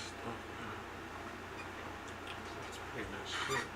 stuff, man. That's pretty nice shit.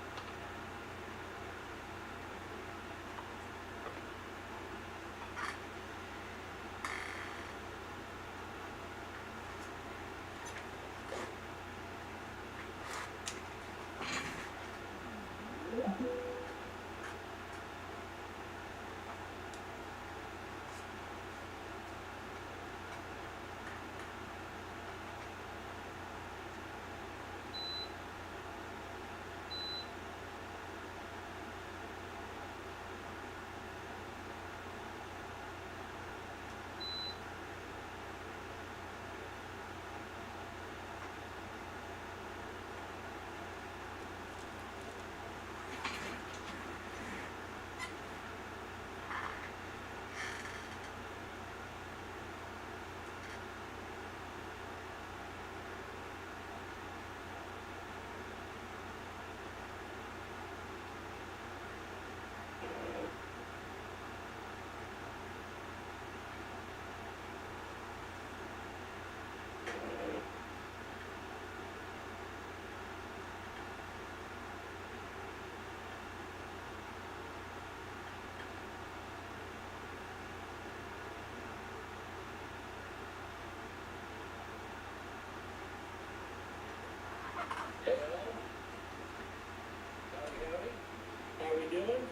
How are we doing?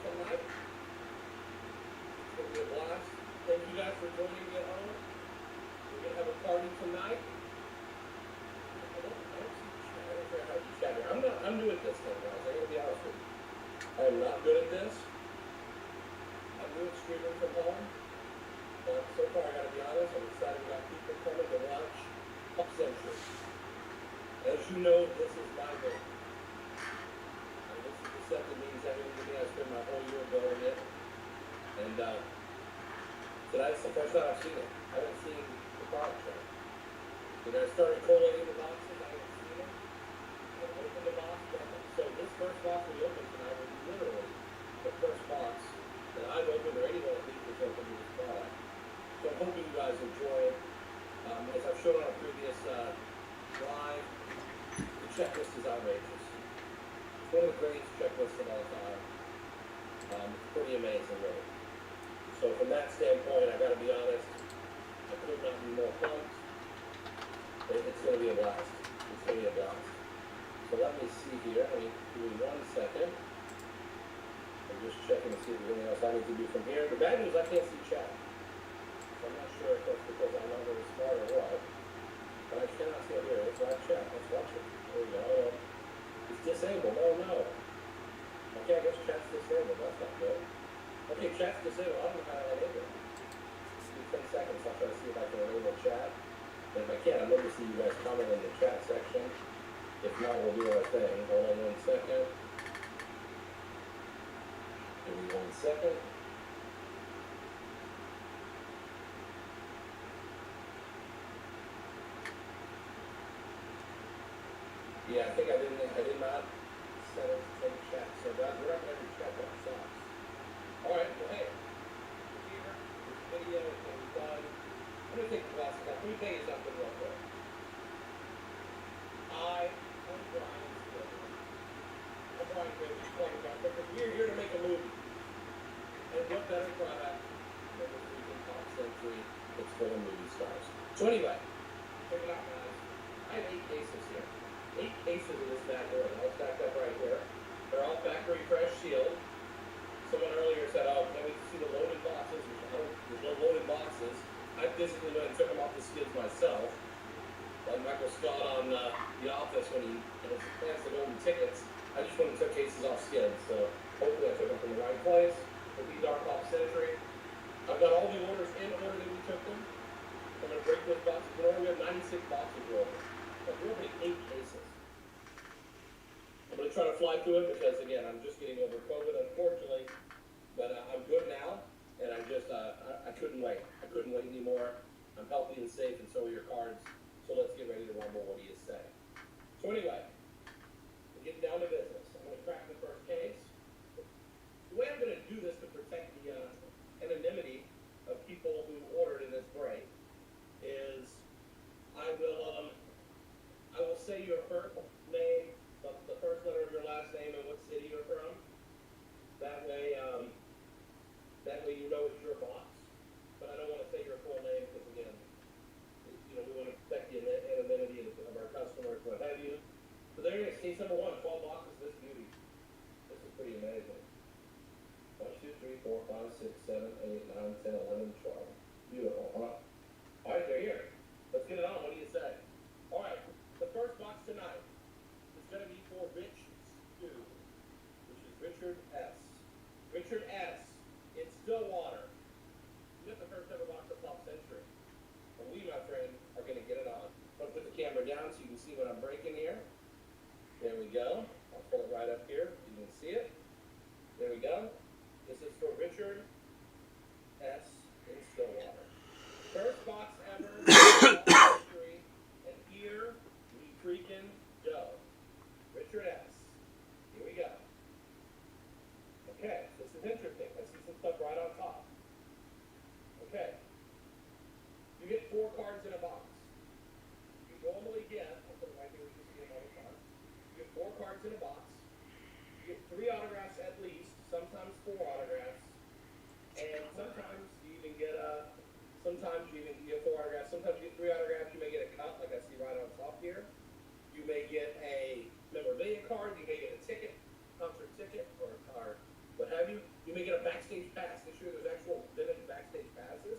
Tonight. It's going to be a blast. Thank you guys for joining me at home. We're going to have a party tonight. I don't see how to chat here. I'm new at this thing, guys. I got to be honest with you. I am not good at this. I'm new at streaming from home. But so far, I got to be honest, I'm excited about people coming to watch Pop Century. As you know, this is my goal. And this is the stuff that means everything to me. I spent my whole year building it. And tonight's the first time I've seen it. I haven't seen the product yet. I started collating the boxes. I haven't seen them. I opened the box. So this first box we opened tonight was literally the first box that I've opened or anyone at least has opened to this product. So I'm hoping you guys enjoy it. As I've shown on a previous live, the checklist is outrageous. It's one of the greatest checklists of all time. It's pretty amazing, really. So from that standpoint, I gotta be honest, I could not be more pumped. It's gonna be a blast. It's gonna be a blast. So let me see here. Let me give me 1 second. I'm just checking to see if there's anything else I need to do from here. The bad news, I can't see chat. So I'm not sure if that's because I'm not very smart or what. But I cannot see it here. Let's live chat. Let's watch it. There we go. It's disabled. Oh no. Okay, I guess chat's disabled. That's not good. Okay, chat's disabled. I don't know how to enable it. Give me 10 seconds. I'll try to see if I can enable chat. And if I can, I'd love to see you guys comment in the chat section. If not, we'll do our thing. Hold on 1 second. Give me 1 second. Yeah, I think I did not set it to take chat. So guys, we're not going to chat that sucks. Alright, well hey. Here, this video is going to be done. I'm going to take the last step. Let me tell you something real quick. I'm Brian Spiller. I'm Brian Spiller, playing back because we're here to make a movie. And what better product than this weekend Pop Century that's full of movie stars. So anyway, check it out guys. I have 8 cases here. 8 cases of this bad boy, all stacked up right here. They're all factory fresh sealed. Someone earlier said, oh, can't wait to see the loaded boxes. There's no loaded boxes. I physically went and took them off the skids myself. Like Michael Scott on The Office when he has plans to golden tickets. I just went and took cases off skids. So hopefully I took them from the right place. It'll be Dark Pop Century. I've got all the orders in order that we took them. I'm going to break those boxes. We have 96 boxes to open. But we're opening 8 cases. I'm going to try to fly through it because, again, I'm just getting over COVID, unfortunately. But I'm good now, and I'm just, I couldn't wait. I couldn't wait anymore. I'm healthy and safe, and so are your cards. So let's get ready to rumble. What do you say? So anyway, we're getting down to business. I'm going to crack the first case. The way I'm going to do this to protect the anonymity of people who ordered in this break You get 4 cards in a box. You normally get, I'll put it right here, you can see them all the time. You get 4 cards in a box. You get 3 autographs at least, sometimes 4 autographs. And sometimes you even get 4 autographs. Sometimes you get 3 autographs. You may get a cut, like I see right on top here. You may get a memorabilia card. You may get a ticket, concert ticket, or what have you. You may get a backstage pass. This year there's actual limited backstage passes.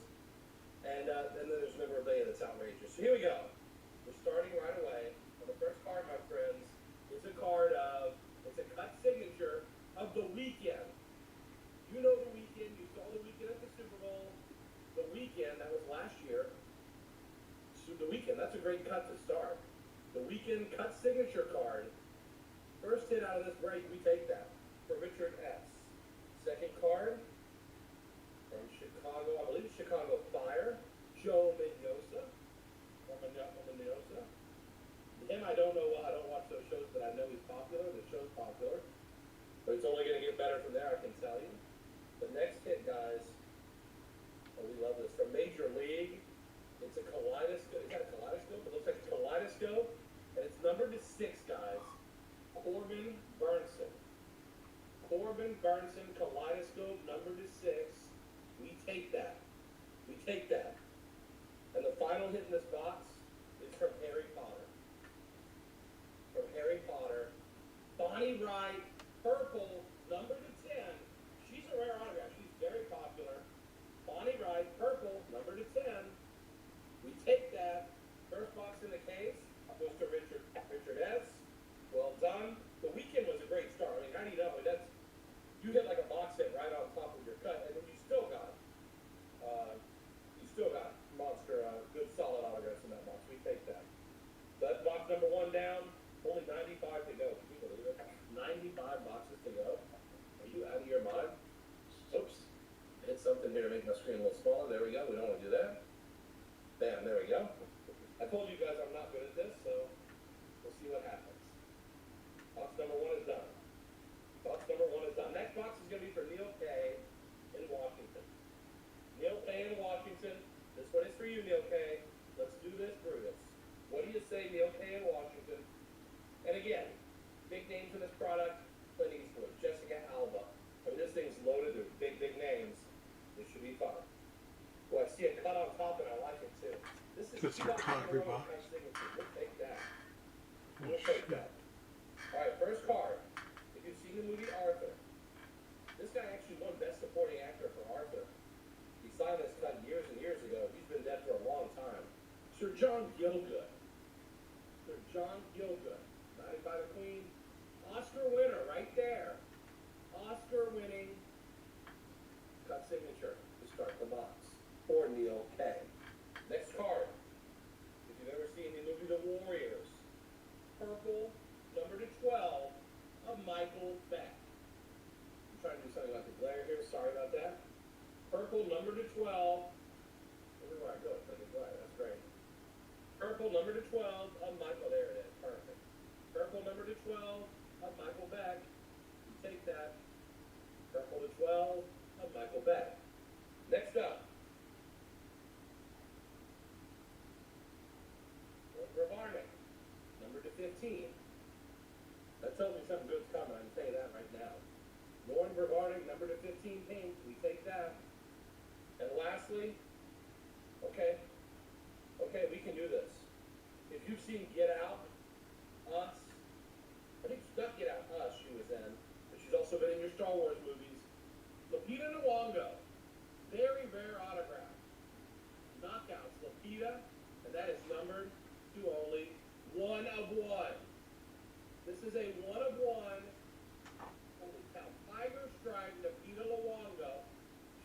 And then there's memorabilia that's outrageous. So here we go. We're starting right away. On the first card, my friends, it's a card it's a cut signature of The Weeknd. You know The Weeknd. You saw The Weeknd at the Super Bowl. The Weeknd, that was last year. So The Weeknd, that's a great cut to start. The Weeknd cut signature card. First hit out of this break, we take that for Richard S. Second card from Chicago, I believe it's Chicago Fire, Joe Mendoza. Him, I don't know, I don't watch those shows, but I know he's popular. The show's popular. But it's only going to get better from there, I can tell you. The next hit, guys, oh, we love this. From Major League, it's a kaleidoscope. Is that a kaleidoscope? It looks like a kaleidoscope. And it's numbered to 6, guys. Corbin Burnson. Corbin Burnson, kaleidoscope, numbered to 6. We take that. We take that. And the final hit in this box is from Harry Potter. From Harry Potter. Bonnie Wright, purple, numbered to 10. She's a rare autograph. She's very popular. Bonnie Wright, purple, numbered to 10. We take that. First box in the case goes to Richard S. Well done. The Weeknd was a great start. I mean, how do you know? You hit like a box hit right on top of your cut, and then you still got monster, good solid autographs in that box. We take that. That's box number 1 down. Only 95 to go. Can you believe it? 95 boxes to go. Are you out of your mind? Oops. Hit something here to make my screen a little smaller. There we go. We don't want to do that. Bam. There we go. I told you guys I'm not good at this, so we'll see what happens. Box number 1 is done. Box number 1 is done. Next box is going to be for Neil K. in Washington. Neil K. in Washington. This one is for you, Neil K. Let's do this, Brutus. What do you say, Neil K. in Washington? And again, big names in this product, Clint Eastwood, Jessica Alba. I mean, this thing's loaded with big names. This should be fun. Well, I see a cut on top, and I like it, too. This is That's our cut, everybody. We'll take that. We'll take that. All right, first card. If you've seen the movie Arthur, this guy actually won Best Supporting Actor for Arthur. He signed this cut years and years ago. He's been dead for a long time. Sir John Gielgud. Sir John Gielgud. 95 the Queen. Oscar winner right there. Oscar winning cut signature to start the box for Neil K. Next card. If you've ever seen the movie The Warriors, purple, number to 12, of Michael Beck. I'm trying to do something about the glare here. Sorry about that. Purple, number to 12. Everywhere I go, it's like a glare. That's great. Purple, number to 12, of Michael. There it is. Perfect. Purple, number to 12, of Michael Beck. You take that. Purple to 12, of Michael Beck. Next up. Gravarnik, number to 15. That tells me something good's coming. I can tell you that right now. Lauren Gravarnik, number to 15 pink. We take that. And lastly, okay, we can do this. If you've seen Get Out, Us, I think not Get Out, Us she was in, but she's also been in your Star Wars movies. Lupita Nyong'o, very rare autograph. Knockouts, Lupita, and that is numbered to only 1 of 1. This is a 1 of 1. Holy cow. Tiger Stripe, Lupita Nyong'o.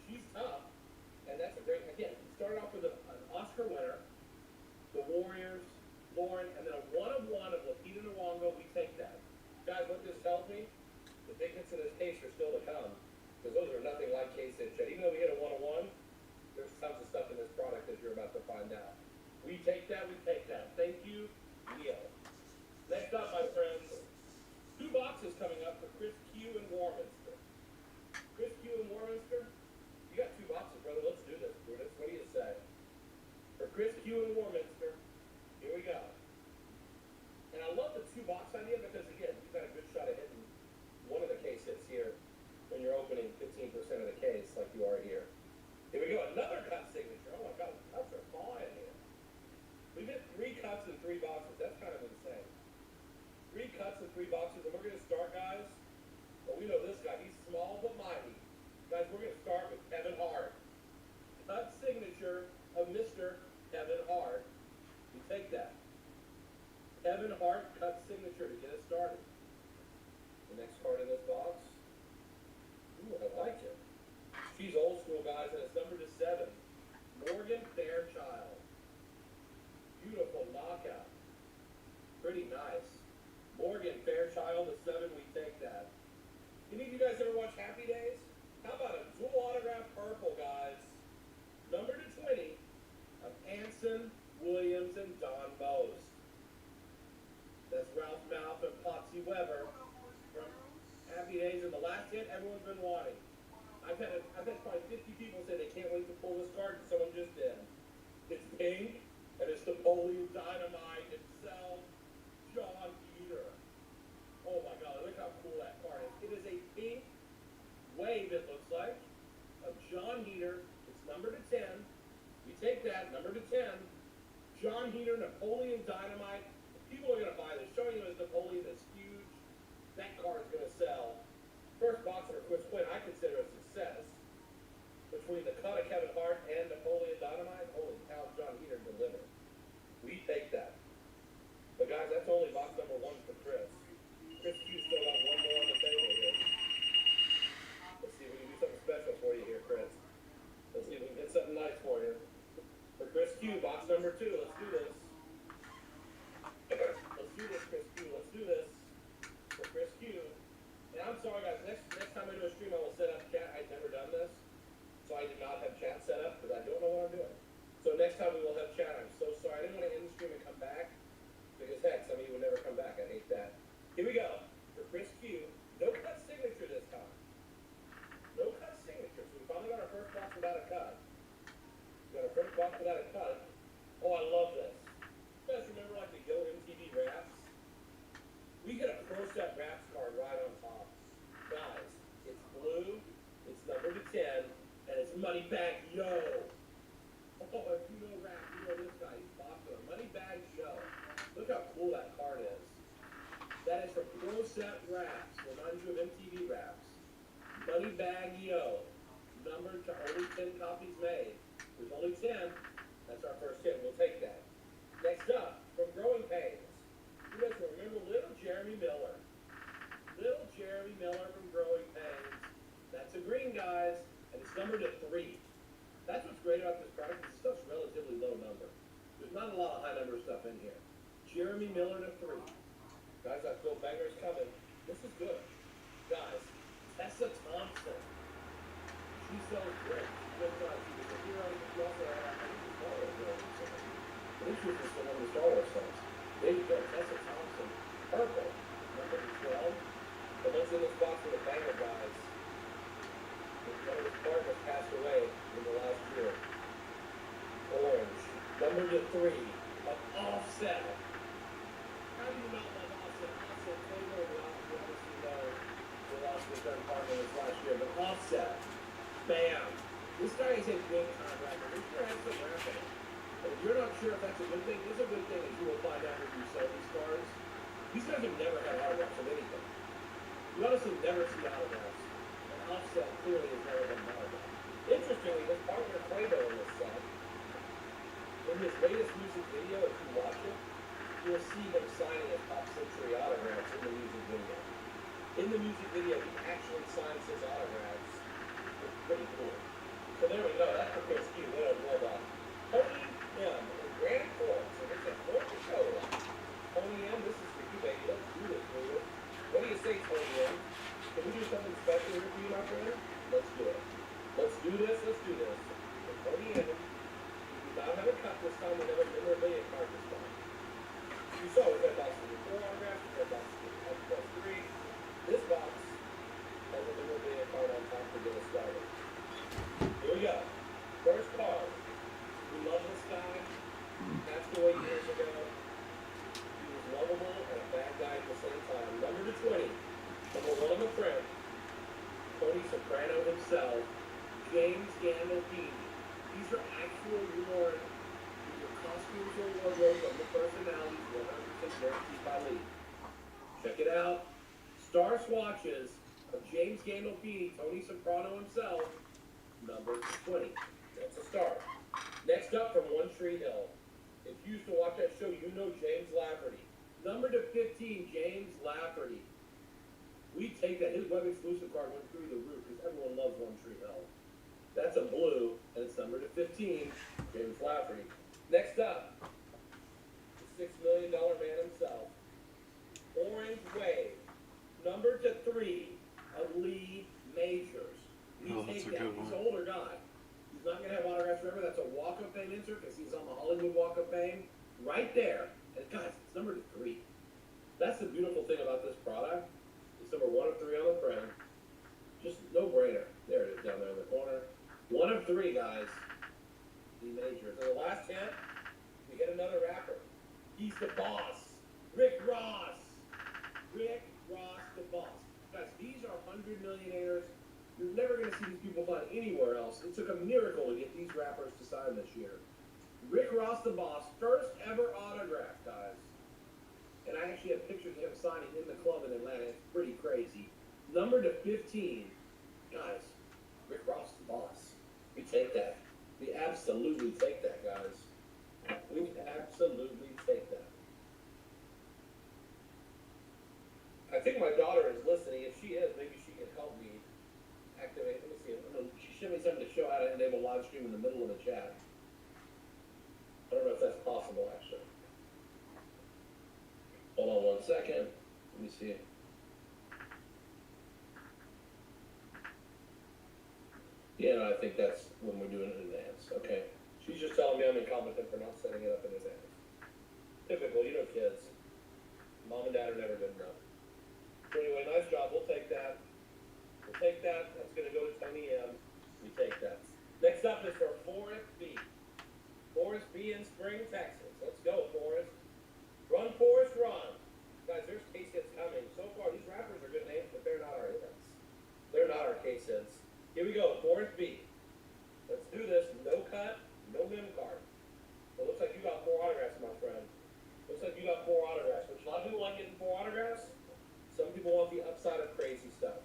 She's tough. And that's a great, again, we started off with an Oscar winner, The Warriors, Lauren, and then a 1 of 1 of Lupita Nyong'o. We take that. Guys, what this tells me, the big hits in this case are still to come. Because those are nothing like case hits yet. Even though we hit a 1 of 1, there's tons of stuff in this product that you're about to find out. We take that, we take that. Thank you, Neil. Next up, my friends, 2 boxes coming up for Chris Q in Warminster. Chris Q in Warminster, you got 2 boxes, brother. Let's do this, Brutus. What do you say? For Chris Q and Warminster. Here we go. And I love the two box idea because again, you've got a good shot of hitting one of the case hits here when you're opening 15% of the case like you are here. Here we go, another cut signature. Oh my God, the cuts are flying here. We get 3 cuts in 3 boxes. That's kind of insane. 3 cuts in 3 boxes, and we're gonna start, guys. Well, we know this guy. He's small but mighty. Guys, we're gonna start with Kevin Hart. Cut signature of Mr. Kevin Hart. You take that. Kevin Hart cut signature to get us started. The next card in this box. Ooh, I like it. She's old school, guys, and it's number to 7. Morgan Fairchild. Beautiful knockout. Pretty nice. Morgan Fairchild, the 7, we take that. Any of you guys ever watch Happy Days? How about a dual autograph purple, guys? Number to 20 of Anson, Williams, and Don Most. That's Ralph Mouth and Popsy Weber from Happy Days, and the last hit everyone's been wanting. I've had probably 50 people say they can't wait to pull this card, and someone just did. It's pink, and it's Napoleon Dynamite himself, John Heater. Oh my God, look how cool that card is. It is a pink wave, it looks like, of John Heater. It's number to 10. We take that, number to 10. John Heater, Napoleon Dynamite. People are going to buy this. Showing you as Napoleon is huge. That card is going to sell. First box for Chris Quinn, I consider a success. Between the cut of Kevin Hart and Napoleon Dynamite, holy cow, John Heater delivered. We take that. But guys, that's only box number 1 for Chris. Chris Q still got one more on the table here. Let's see if we can do something special for you here, Chris. Let's see if we can get something nice for you. For Chris Q, box number 2, let's do this. Let's do this, Chris Q. Let's do this for Chris Q. And I'm sorry, guys. Next time I do a stream, I will set up chat. I've never done this, so I did not have chat set up because I don't know what I'm doing. So next time we will have chat. I'm so sorry. I didn't want to end the stream and come back because heck, some of you would never come back. I hate that. Here we go for Chris Q. No cut signature this time. No cut signature. So we finally got our first box without a cut. We got our first box without a cut. Oh, I love this. You guys remember like the Yo MTV Raps? We get a Pro Set Raps card right on top. Guys, it's blue, it's number to 10, and it's Moneybag Yo. Oh, if you know rap, you know this guy. He's popular. Moneybag Yo. Look how cool that card is. That is from Pro Set Raps. Reminds you of MTV Raps. Moneybag Yo. Numbered to only 10 copies made. There's only 10. That's our first hit. We'll take that. Next up, from Growing Pains. You guys remember little Jeremy Miller. Little Jeremy Miller from Growing Pains. That's a green, guys, and it's numbered to 3. That's what's great about this product. This stuff's relatively low number. There's not a lot of high number stuff in here. Jeremy Miller to 3. Guys, I feel bangers coming. This is good. Guys, Tessa Thompson. She sells great. She does not. She was a hero. She also had a Star Wars film. I think she was just one of the Star Wars films. There you go, Tessa Thompson. Purple. Number 12. But what's in this box for the banger, guys? One of his partners passed away in the last year. Orange. Number to 3. Of Offset. How do you not love Offset? Offset played over the obviously know the lost his third partner this last year. But Offset. Bam. This guy is a good time rapper. This guy has some rapping. And if you're not sure if that's a good thing, it's a good thing, as you will find out when you sell these cards. These guys have never had autographs of anything. You honestly never see autographs. And Offset clearly has never been an autograph. Interestingly, his partner Quavo in this set, in his latest music video, if you watch it, you'll see him signing his Pop Century autographs in the music video. In the music video, he actually signs his autographs. It's pretty cool. So there we go. That's for Chris Q. Well done. Tony M. in Grand Forks. And it's a North Dakota. Tony M., this is for you, baby. Let's do this, baby. What do you say, Tony M.? Can we do something special here for you, my friend? Let's do it. Let's do this. Let's do this. For Tony M., we do not have a cut this time. We have a memorabilia card this time. You saw we got boxes with 4 autographs. We got boxes with 3. This box has a memorabilia card on top to get us started. Here we go. First card. We love this guy. out. Star swatches of James Gandolfini, Tony Soprano himself, number 20. That's a start. Next up from One Tree Hill. If you used to watch that show, you know James Lafferty. Number to 15, James Lafferty. We take that. His web exclusive card went through the roof because everyone loves One Tree Hill. That's a blue, and it's number to 15, James Lafferty. Next up, the $6 million man himself, Orange Wave. Number to 3 of Lee Majors. We take that. He's an older guy. He's not going to have autographs forever. That's a Walk of Fame insert because he's on the Hollywood Walk of Fame. Right there. And guys, it's number to 3. That's the beautiful thing about this product. It's number 1 of 3 on the frame. Just no brainer. There it is down there in the corner. 1 of 3, guys. Lee Majors. And the last hit, we get another rapper. He's the boss. Rick Ross. Rick Ross, the boss. Guys, these are 100 millionaires. You're never going to see these people find anywhere else. It took a miracle to get these rappers to sign this year. Rick Ross, the boss, first ever autograph, guys. And I actually have pictures of him signing in the club in Atlanta. It's pretty crazy. Number to 15, guys. Rick Ross, the boss. We take that. We absolutely take that, guys. We absolutely take that. I think my daughter is listening. If she is, maybe she can help me activate. Let me see. She showed me something to show how to enable live stream in the middle of the chat. I don't know if that's possible, actually. Hold on 1 second. Let me see. Yeah, I think that's when we're doing it in advance. Okay. She's just telling me I'm incompetent for not setting it up in advance. Typical, you know kids. Mom and dad are never good enough. So anyway, nice job. We'll take that. We'll take that. That's going to go to Tony M. We take that. Next up is for Forrest B. Forrest B in Spring, Texas. Let's go, Forrest. Run, Forrest, run. Guys, there's case hits coming. So far, these rappers are good names, but they're not our hits. They're not our case hits. Here we go, Forrest B. Let's do this. No cut, no mem card. It looks like you got 4 autographs, my friend. Looks like you got 4 autographs, which a lot of people like getting 4 autographs. Some people want the upside of crazy stuff.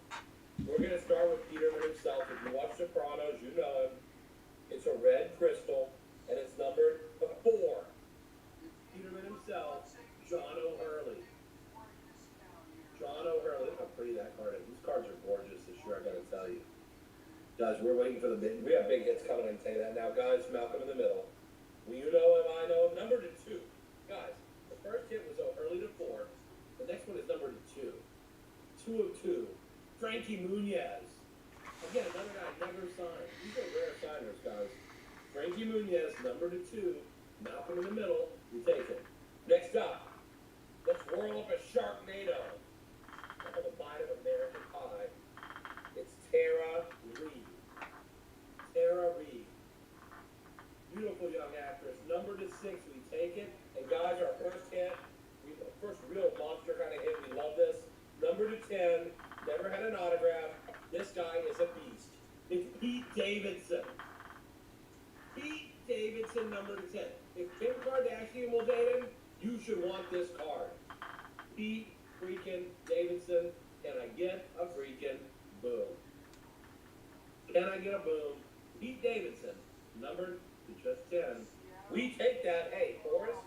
We're going to start with Peterman himself. If you watch Sopranos, you know him. It's a red crystal, and it's numbered 4. Peterman himself, John O'Hurley. John O'Hurley. Look how pretty that card is. These cards are gorgeous this year, I got to tell you. Guys, we're waiting for the big. We have big hits coming, I can tell you that. Now, guys, Malcolm in the middle. Well, you know him, I know him. Number to 2. Guys, the first hit was O'Hurley to 4. The next one is number to 2. 2 of 2. Frankie Muniz. Again, another guy never signed. These are rare signers, guys. Frankie Muniz, number to 2. Malcolm in the middle. We take it. Next up, let's whirl up a Sharknado. Oh, the bite of American Pie. It's Tara Reid. Tara Reid. Beautiful young actress. Number to 6, we take it. And guys, our first hit, first real monster kind of hit. We love this. Number to 10, never had an autograph. This guy is a beast. It's Pete Davidson. Pete Davidson, number to 10. If Kim Kardashian will date him, you should want this card. Pete freaking Davidson. Can I get a freaking boom? Can I get a boom? Pete Davidson, numbered to just 10. We take that. Hey, Forrest,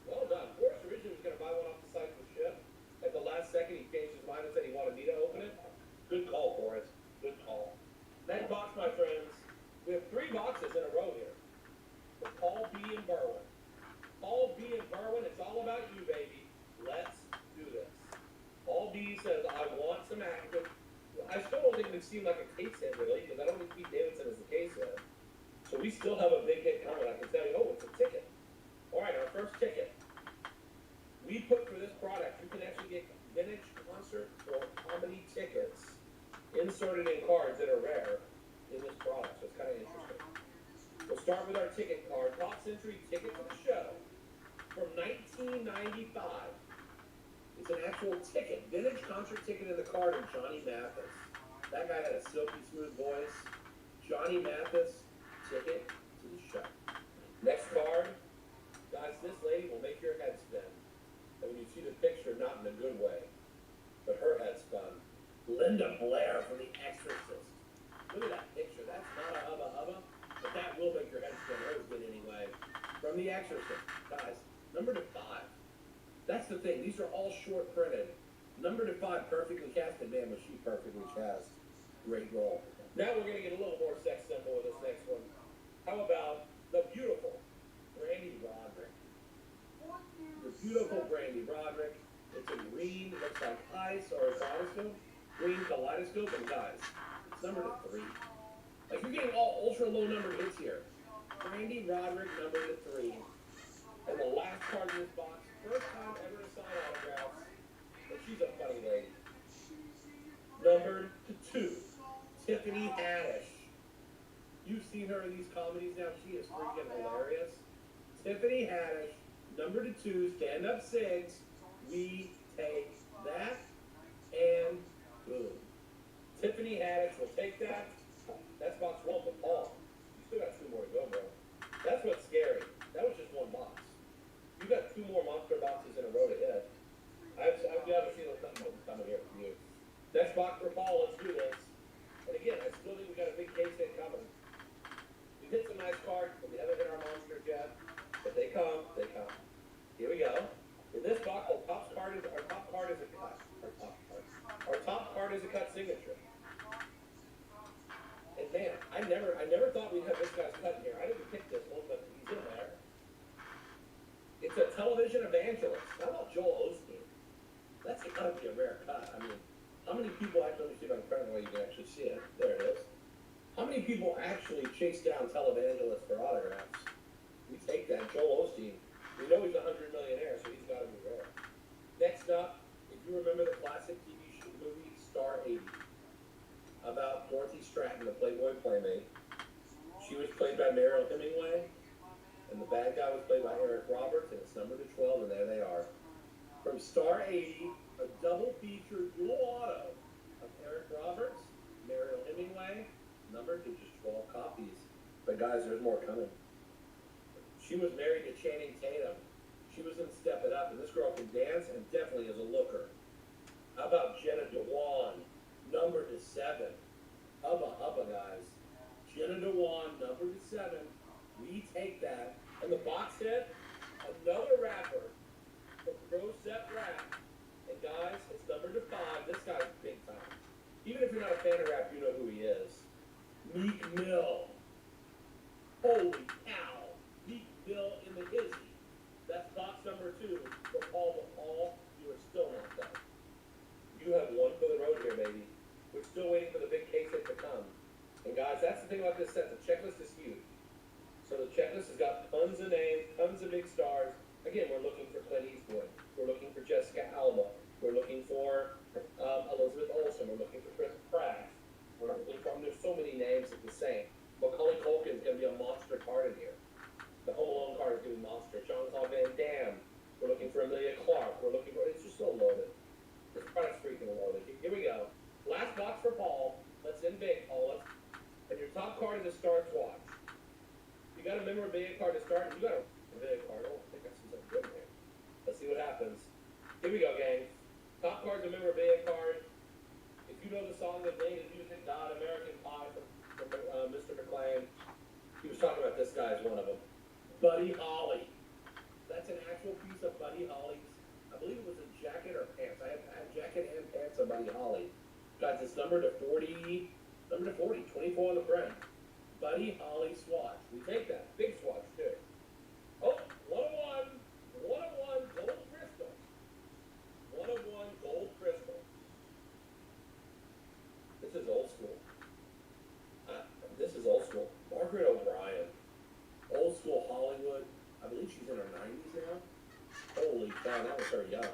well done. Forrest originally was going to buy one off the side of the ship. At the last second, he changed his mind and said he wanted me to open it. Good call, Forrest. Good call. Next box, my friends. We have 3 boxes in a row here. For Paul B. and Berwin. Paul B. and Berwin, it's all about you, baby. Let's do this. Paul B. says, I want some action. I still don't think it would seem like a case hit, really, because I don't think Pete Davidson is the case hit. So we still have a big hit coming. I can tell you, oh, it's a ticket. All right, our first ticket. We put for this product, you can actually get vintage concert or comedy tickets inserted in cards that are rare in this product. So it's kind of interesting. We'll start with our ticket card. Pop Century ticket to the show from 1995. It's an actual ticket, vintage concert ticket in the card of Johnny Mathis. That guy had a silky smooth voice. Johnny Mathis ticket to the show. Next card. Guys, this lady will make your head spin. And when you see the picture, not in a good way. Linda Blair from The Exorcist. Look at that picture. That's not a hubba hubba, but that will make your head spin. Always did anyway. From The Exorcist, guys. Number to 5. That's the thing. These are all short printed. Number to 5, perfectly cast, and man, was she perfectly cast. Great role. Now we're gonna get a little more sex symbol with this next one. How about the beautiful Brandy Roderick? The beautiful Brandy Roderick. It's in green, looks like ice or a kaleidoscope. Green kaleidoscope, and guys, it's number to 3. Like, you're getting all ultra low number hits here. Brandy Roderick, number to 3. And the last card in this box, first time ever to sign autographs, and she's a funny lady. Number to 2, Tiffany Haddish. You've seen her in these comedies now. She is freaking hilarious. Tiffany Haddish, number to 2, stand-up SIGs. We take that, and boom. Tiffany Haddish will take that. That's box 1, but Paul, you still got 2 more to go, bro. That's what's scary. That was just 1 box. You got 2 more monster boxes in a row to hit. I've got a feeling something coming here from you. Next box for Paul, let's do this. And again, I still think we got a big case hit coming. We hit some nice cards, but we haven't hit our monsters yet. But they come, they come. Here we go. In this box, our top card is a cut. Our top card is a cut signature. And man, I never thought we'd have this guy's cut in here. I didn't pick this one, but he's in there. It's a television evangelist. How about Joel Osteen? That's gotta be a rare cut. I mean, how many people actually, let me see if I can find a way you can actually see it. There it is. How many people actually chase down televangelists for autographs? We take that. Joel Osteen. We know he's a 100 millionaire, so he's gotta be rare. Next up, if you remember the classic TV movie Star 80, about Dorothy Stratton, the Playboy playmate. She was played by Mariel Hemingway, and the bad guy was played by Eric Roberts, and it's number to 12, and there they are. From Star 80, a double feature dual auto of Eric Roberts, Mariel Hemingway, numbered to just 12 copies. But guys, there's more coming. She was married to Channing Tatum. She was in Step It Up, and this girl can dance and definitely is a looker. How about Jenna Dewan, number to 7? Hubba hubba, guys. Jenna Dewan, number to 7. We take that. And the box hit, another rapper from Pro Set Rap. And guys, it's number to 5. This guy's big time. Even if you're not a fan of rap, you know who he is. Meek Mill. Holy cow. Meek Mill in the hizzy. That's box number 2 for Paul. But Paul, you are still not done. You have 1 for the road here, baby. We're still waiting for the big case hit to come. And guys, that's the thing about this set. The checklist is huge. So the checklist has got tons of names, tons of big stars. Again, we're looking for Clint Eastwood. We're looking for Jessica Alba. We're looking for Elizabeth Olsen. We're looking for Chris Pratt. We're looking for, there's so many names at the same. Macaulay Culkin is going to be a monster card in here. The Home Alone card is going to be monster. Jean-Claude Van Damme. We're looking for Emilia Clarke. We're looking for, it's just so loaded. This card's freaking loaded. Here we go. Last box for Paul. Let's end big, Paul. And your top card is the Star Swatch. You got a memorabilia card to start, and you got a memorabilia card. Oh, I think I see something good in here. Let's see what happens. Here we go, gang. Top card's a memorabilia card. If you know the song that Dane is using, God, American Pie from Mr. McLean, he was talking about this guy as one of them. Buddy Holly. That's an actual piece of Buddy Holly's. I believe it was a jacket or pants. I have jacket and pants of Buddy Holly. Guys, it's number to 40, 24 on the front. Buddy Holly swatch. We take that. Big swatch, too. Oh, 101. 101 gold crystal. 101 gold crystal. This is old school. This is old school. Margaret O'Brien. Old school Hollywood. I believe she's in her 90s now. Holy cow, that was her young.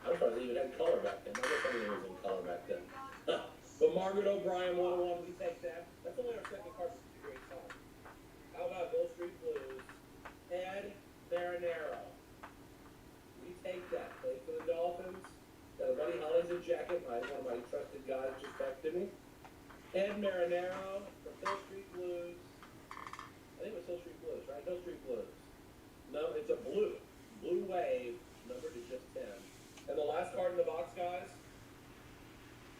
I'm surprised they even had color back then. I guess everything was in color back then. But Margaret O'Brien, 101, we take that. That's only our second card. It's a great song. How about Gulf Street Blues? Ed Marinero. We take that. Played for the Dolphins. Got Buddy Holly's a jacket. One of my trusted guys just texted me. Ed Marinero from Hill Street Blues. I think it was Hill Street Blues, right? Hill Street Blues. No, it's a blue. Blue Wave, numbered to just 10. And the last card in the box, guys,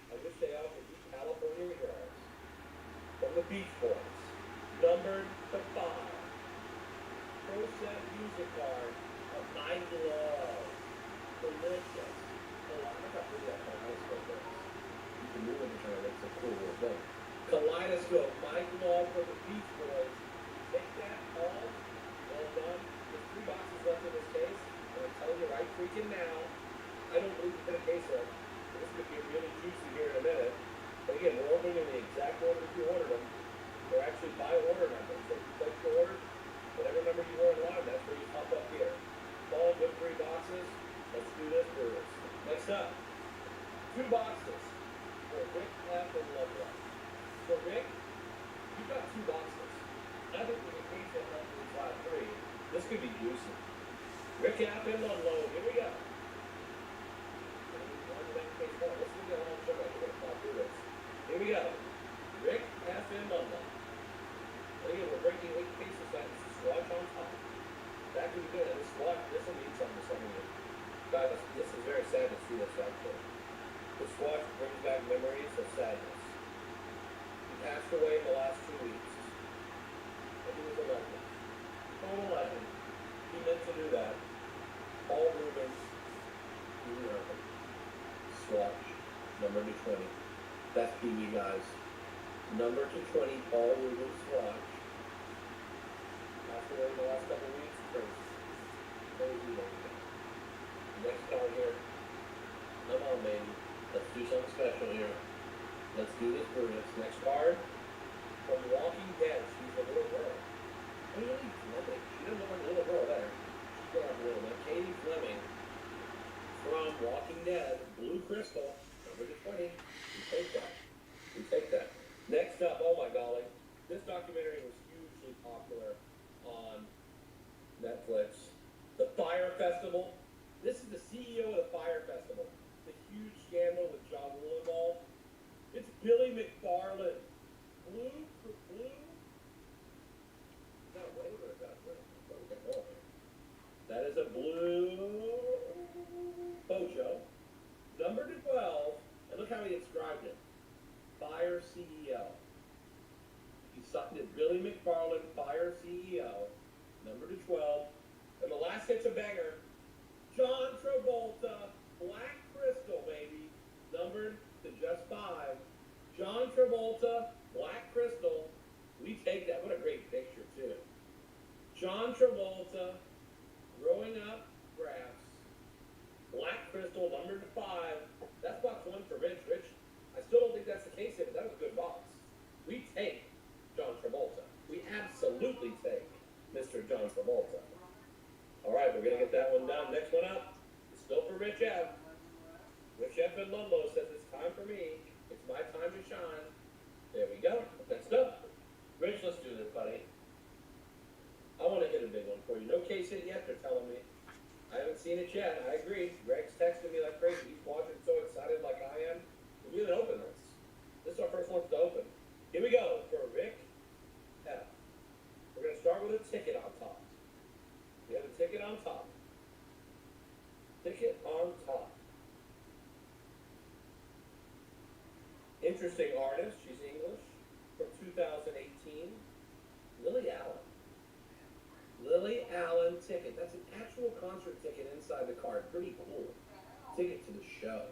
I wish they all Beach Boys, numbered to 5. Pro Set Music Card of My Love. Delicious. Oh, I forgot to do that kaleidoscope is. You can move it and turn it. It's a cool little thing. Kaleidoscope, Mike Love for the Beach Boys. Take that all. Well done. There's 3 boxes left in this case. And I'm telling you right freaking now, I don't believe it's in a case of. This could get really juicy here in a minute. But again, we're opening in the exact order that you ordered them. They're actually by order numbers. So if you place your order, whatever number you were in line, that's where you pop up here. All good 3 boxes. Let's do this, Brewers. Next up, 2 boxes for Rick F. and Loveline. So Rick, you got 2 boxes. I think we can case that up to 5-3. This could be juicy. Rick F. and Loveline. Here we go. Let's do the whole show. We're gonna pop through this. Here we go. Rick F. and Loveline. Again, we're breaking 8 cases out. This is swatch on top. That could be good. And this swatch, this will need something to some of you. Guys, this is very sad to see this actually. This swatch brings back memories of sadness. He passed away in the last 2 weeks. And he was a legend. Total legend. He meant to do that. Paul Rubens, you know him. Swatch, number to 20. That's PB, guys. Number to 20, Paul Rubens swatch. Passed away in the last couple of weeks. Crazy. Crazy, baby. Next card here. Come on, baby. Let's do something special here. Let's do this for this. Next card. From Walking Dead. She's a little girl. Katie Fleming. She doesn't look like a little girl there. She's got a little bit. Katie Fleming. From Walking Dead. Blue Crystal. Number to 20. We take that. We take that. Next up, oh my golly. This documentary was hugely popular on Netflix. The Fire Festival. This is the CEO of the Fire Festival. The huge scandal with Ja Rule involved. It's Billy McFarland. Blue. Is that a wave or is that a wave? What we got going here? That is a blue Bojo. Number to 12. And look how he described it. Fire CEO. He signed it Billy McFarland, Fire CEO. Number to 12. And the last hit's a banger. John Travolta, Black Crystal, baby. Numbered to just 5. John Travolta, Black Crystal. We take that. What a great picture, too. John Travolta, growing up, graphs. Black Crystal, numbered to 5. That's box 1 for Rich. Rich, I still don't think that's the case here, but that was a good box. We take John Travolta. We absolutely take Mr. John Travolta. All right, we're going to get that one done. Next one up, it's still for Rich F. Rich F. in Ludlow says it's time for me. It's my time to shine. There we go. Next up. Rich, let's do this, buddy. I want to hit a big one for you. No case hit yet, they're telling me. I haven't seen it yet. I agree. Greg's texting me like crazy. He's watching so excited like I am. We haven't opened this. This is our first one to open. Here we go for Rick F. We're going to start with a ticket on top. We have a ticket on top. Ticket on top. Interesting artist. She's English. From 2018. Lily Allen. Lily Allen ticket. That's an actual concert ticket inside the card. Pretty cool. Ticket to the show.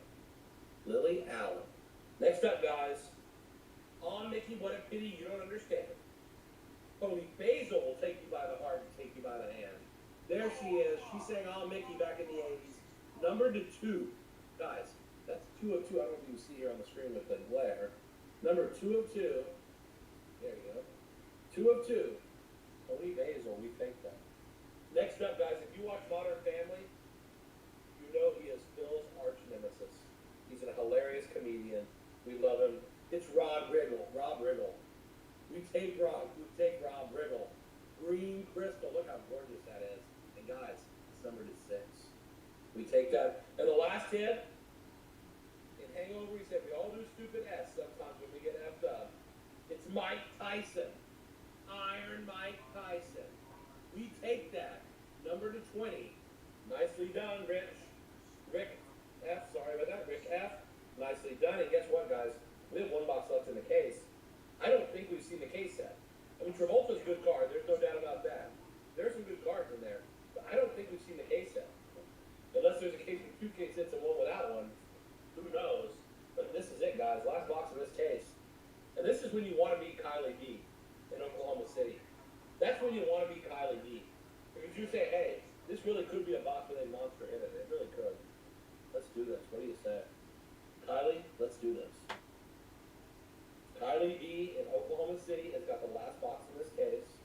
Lily Allen. Next up, guys. On Mickey, what a pity you don't understand. Tony Basil will take you by the heart and take you by the hand. There she is. She sang On Mickey back in the 80s. Number to 2. Guys, that's 2 of 2. I don't know if you can see here on the screen with the glare. Number 2 of 2. There you go. 2 of 2. Tony Basil, we think that. Next up, guys, if you watch Modern Family, you know he is Phil's arch nemesis. He's a hilarious comedian. We love him. It's Rob Riggle. Rob Riggle. We take Rob Riggle. Green Crystal. Look how gorgeous that is. And guys, it's numbered to 6. We take that. And the last hit, in Hangover, he said we all do stupid S sometimes when we get effed up. It's Mike Tyson. Iron Mike Tyson. We take that. Number to 20. Nicely done, Rich. Rick F. Sorry about that. Rick F. Nicely done. And guess what, guys? We have 1 box left in the case. I don't think we've seen the case set. I mean, Travolta's a good card. There's no doubt about that. There's some good cards in there, but I don't think we've seen the case set. Unless there's a case with 2 case hits and one without one. Who knows? But this is it, guys. Last box in this case. And this is when you want to beat Kylie D in Oklahoma City. That's when you want to beat Kylie D. Because you say, hey, this really could be a box with a monster in it. It really could. Let's do this. What do you say? Kylie, let's do this. Kylie D in Oklahoma City has got the last box in this case.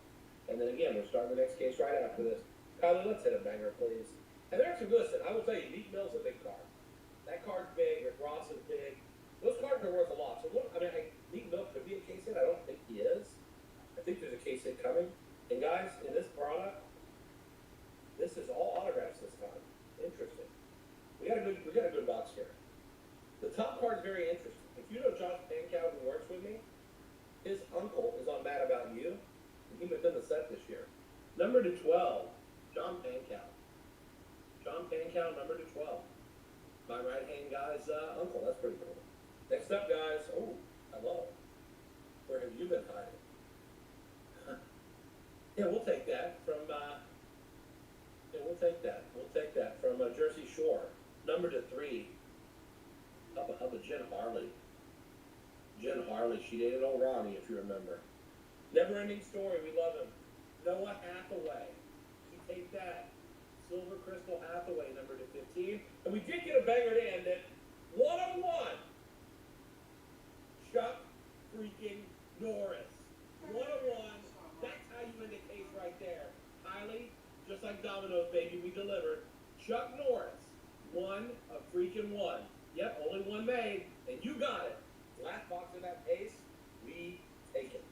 And then again, we're starting the next case right after this. Kylie, let's hit a banger, please. And actually, listen, I will tell you, Meek Mill's a big card. That card's big. Rick Ross is big. Those cards are worth a lot. So, look, Meek Mill could be a case hit. I don't think he is. I think there's a case hit coming. And guys, in this product, this is all autographs this time. Interesting. We got a good box here. The top card's very interesting. If you know Josh Pankow, who works with me, his uncle is on Mad About You. And he was in the set this year. Number to 12, John Pankow. John Pankow, number to 12. My right-hand guy's uncle. That's pretty cool. Next up, guys. Oh, hello. Where have you been hiding? Yeah, we'll take that from. We'll take that from Jersey Shore. Number to 3. Hubba Jen Harley. Jen Harley. She dated old Ronnie, if you remember. Never-ending story. We love him. Noah Hathaway. You take that. Silver Crystal Hathaway, number to 15. And we did get a banger to end it. 101. Chuck freaking Norris. 101. That's how you end the case right there. Kylie, just like Domino's, baby, we delivered. Chuck Norris, 1 of freaking 1. Yep, only 1 made, and you got it. Last box in that case, we take it.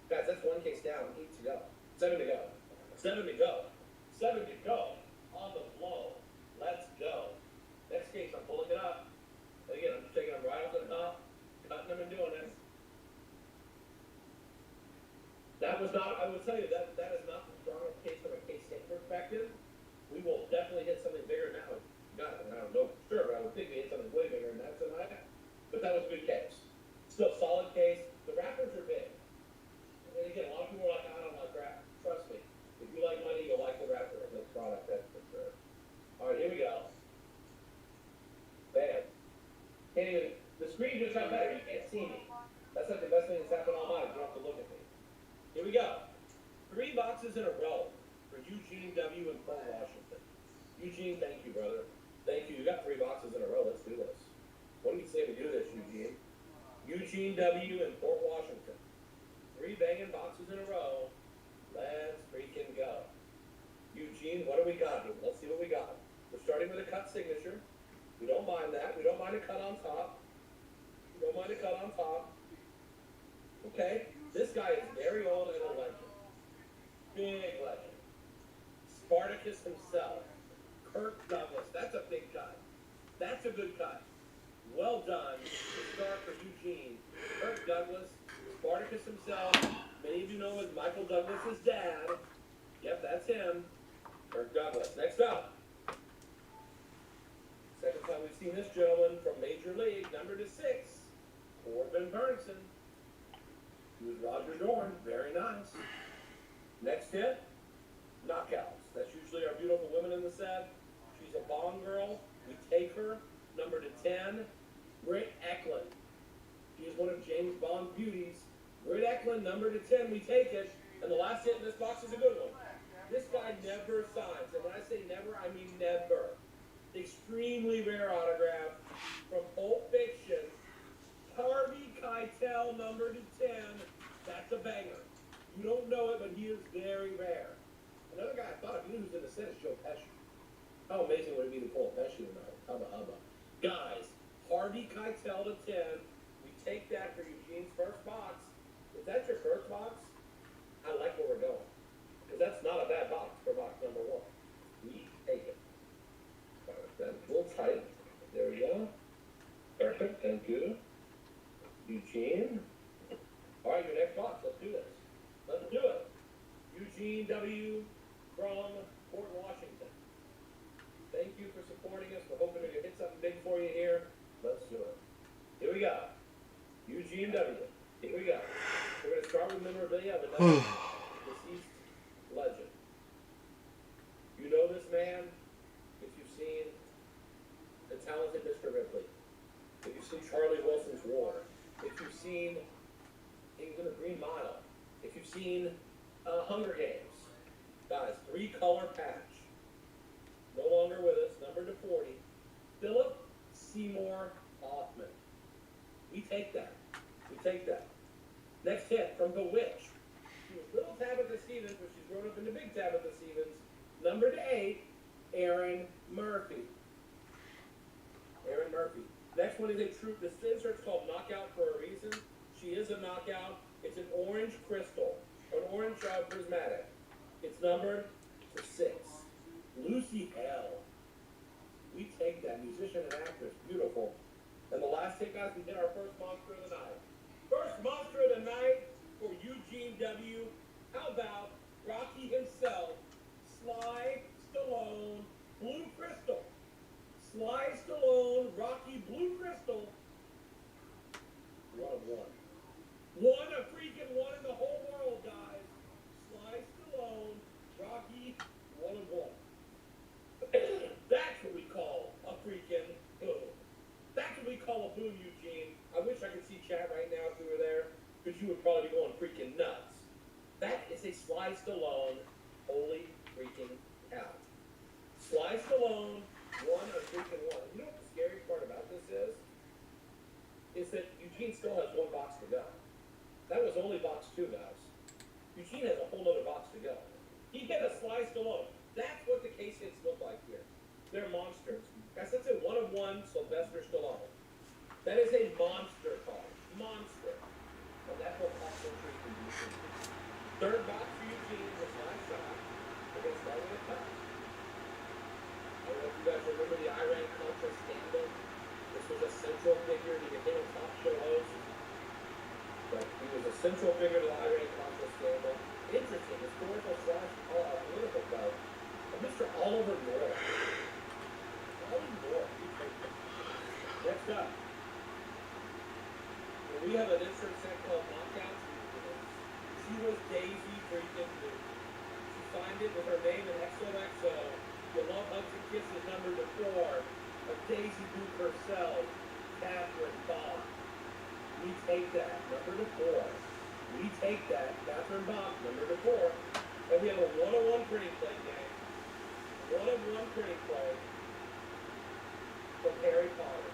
Guys, that's 1 case down, 8 to go. 7 to go. 7 to go. 7 to go. On the flow. Let's go. Next case, I'm pulling it up. And again, I'm just taking them right off the top, cutting them and doing it. That was not, I will tell you, that is not the strongest case from a case hit perspective. We will definitely hit something bigger now. Got it. I don't know for sure, but I would think we hit something way bigger than that tonight. But that was a good case. Still solid case. The wrappers are big. And again, a lot of people are like, I don't like wrappers. Trust me. If you like money, you'll like the wrapper of this product, that's for sure. All right, here we go. Bam. Can't even, the screen just got better. You can't see me. That's like the best thing that's happened all night. You don't have to look at me. Here we go. 3 boxes in a row for Eugene W. in Port Washington. Eugene, thank you, brother. Thank you. You got 3 boxes in a row. Let's do this. What do you say we do this, Eugene? Eugene W. in Port Washington. 3 banging boxes in a row. Let's freaking go. Eugene, what do we got here? Let's see what we got. We're starting with a cut signature. We don't mind that. We don't mind a cut on top. We don't mind a cut on top. Okay. This guy is very old and a legend. Big legend. Spartacus himself. Kirk Douglas. That's a big cut. That's a good cut. Well done. The start for Eugene. Kirk Douglas. Spartacus himself. Many of you know him as Michael Douglas' dad. Yep, that's him. Kirk Douglas. Next up. Second time we've seen this gentleman from Major League, number to 6. Corbin Burnson. He was Roger Dorn. Very nice. Next hit. Knockouts. That's usually our beautiful women in the set. She's a Bond girl. We take her. Number to 10. Britt Eklund. She is one of James Bond's beauties. Britt Eklund, number to 10, we take it. And the last hit in this box is a good one. This guy never signs. And when I say never, I mean never. Extremely rare autograph from Pulp Fiction. Harvey Keitel, number to 10. That's a banger. You don't know it, but he is very rare. Another guy I thought of, you know who's in the set, is Joe Pesci. How amazing would it be to pull Pesci tonight? Hubba hubba. Guys, Harvey Keitel to 10. We take that for Eugene's first box. If that's your first box, I like where we're going. Because that's not a bad box for box number 1. We take it. Then pull tight. There we go. Perfect. Thank you. Eugene. All right, your next box. Let's do this. Let's do it. Eugene W. from Port Washington. Thank you for supporting us. We're hoping to hit something big for you here. Let's do it. Here we go. Eugene W. Here we go. deceased legend. You know this man if you've seen The Talented Mr. Ripley, if you've seen Charlie Wilson's War, if you've seen England the Green Mile, if you've seen Hunger Games. Guys, 3-color patch. No longer with us, number to 40. Philip Seymour Hoffman. We take that. We take that. Next hit from Bewitched. She was little Tabitha Stevens, but she's grown up into big Tabitha Stevens. Number to 8, Erin Murphy. Erin Murphy. Next one is a troop. This insert's called Knockout for a reason. She is a knockout. It's an orange crystal, an orange prismatic. It's numbered to 6. Lucy Hale. We take that. Musician and actress. Beautiful. And the last hit, guys, we did our first monster of the night. First monster of the night for Eugene W. How about Rocky himself, Sly Stallone, Blue Crystal. Sly Stallone, Rocky, Blue Crystal. 1 of 1. One, a freaking one in the whole world, guys. Sly Stallone, Rocky, 1 of 1. That's what we call a freaking boom. That's what we call a boom, Eugene. I wish I could see chat right now if you were there, because you would probably be going freaking nuts. That is a Sly Stallone, holy freaking cow. Sly Stallone, 1 of freaking 1. You know what the scary part about this is? Is that Eugene still has 1 box to go. That was only box 2, guys. Eugene has a whole other box to go. He hit a Sly Stallone. That's what the case hits look like here. They're monsters. Guys, that's a 1 of 1 Sylvester Stallone. That is a monster card. Monster. And that will also treat Eugene. Third box for Eugene was last shot. We're going to start with a cut. I don't know if you guys remember the Iran-Contra scandal. This was a central figure. He became a talk show host. But he was a central figure to the Iran-Contra scandal. Interesting, historical / political vote. Mr. Oliver North. Oliver North. Next up. Well, we have an insert set called Knockouts. She was Daisy freaking Duke. She signed it with her name in XOXO. The Love Hugs and Kisses number to 4 of Daisy Duke herself, Catherine Bach. We take that, number to 4. We take that, Catherine Bach, number to 4. And we have a 1-on-1 printing play game. 1-of-1 printing play from Harry Potter.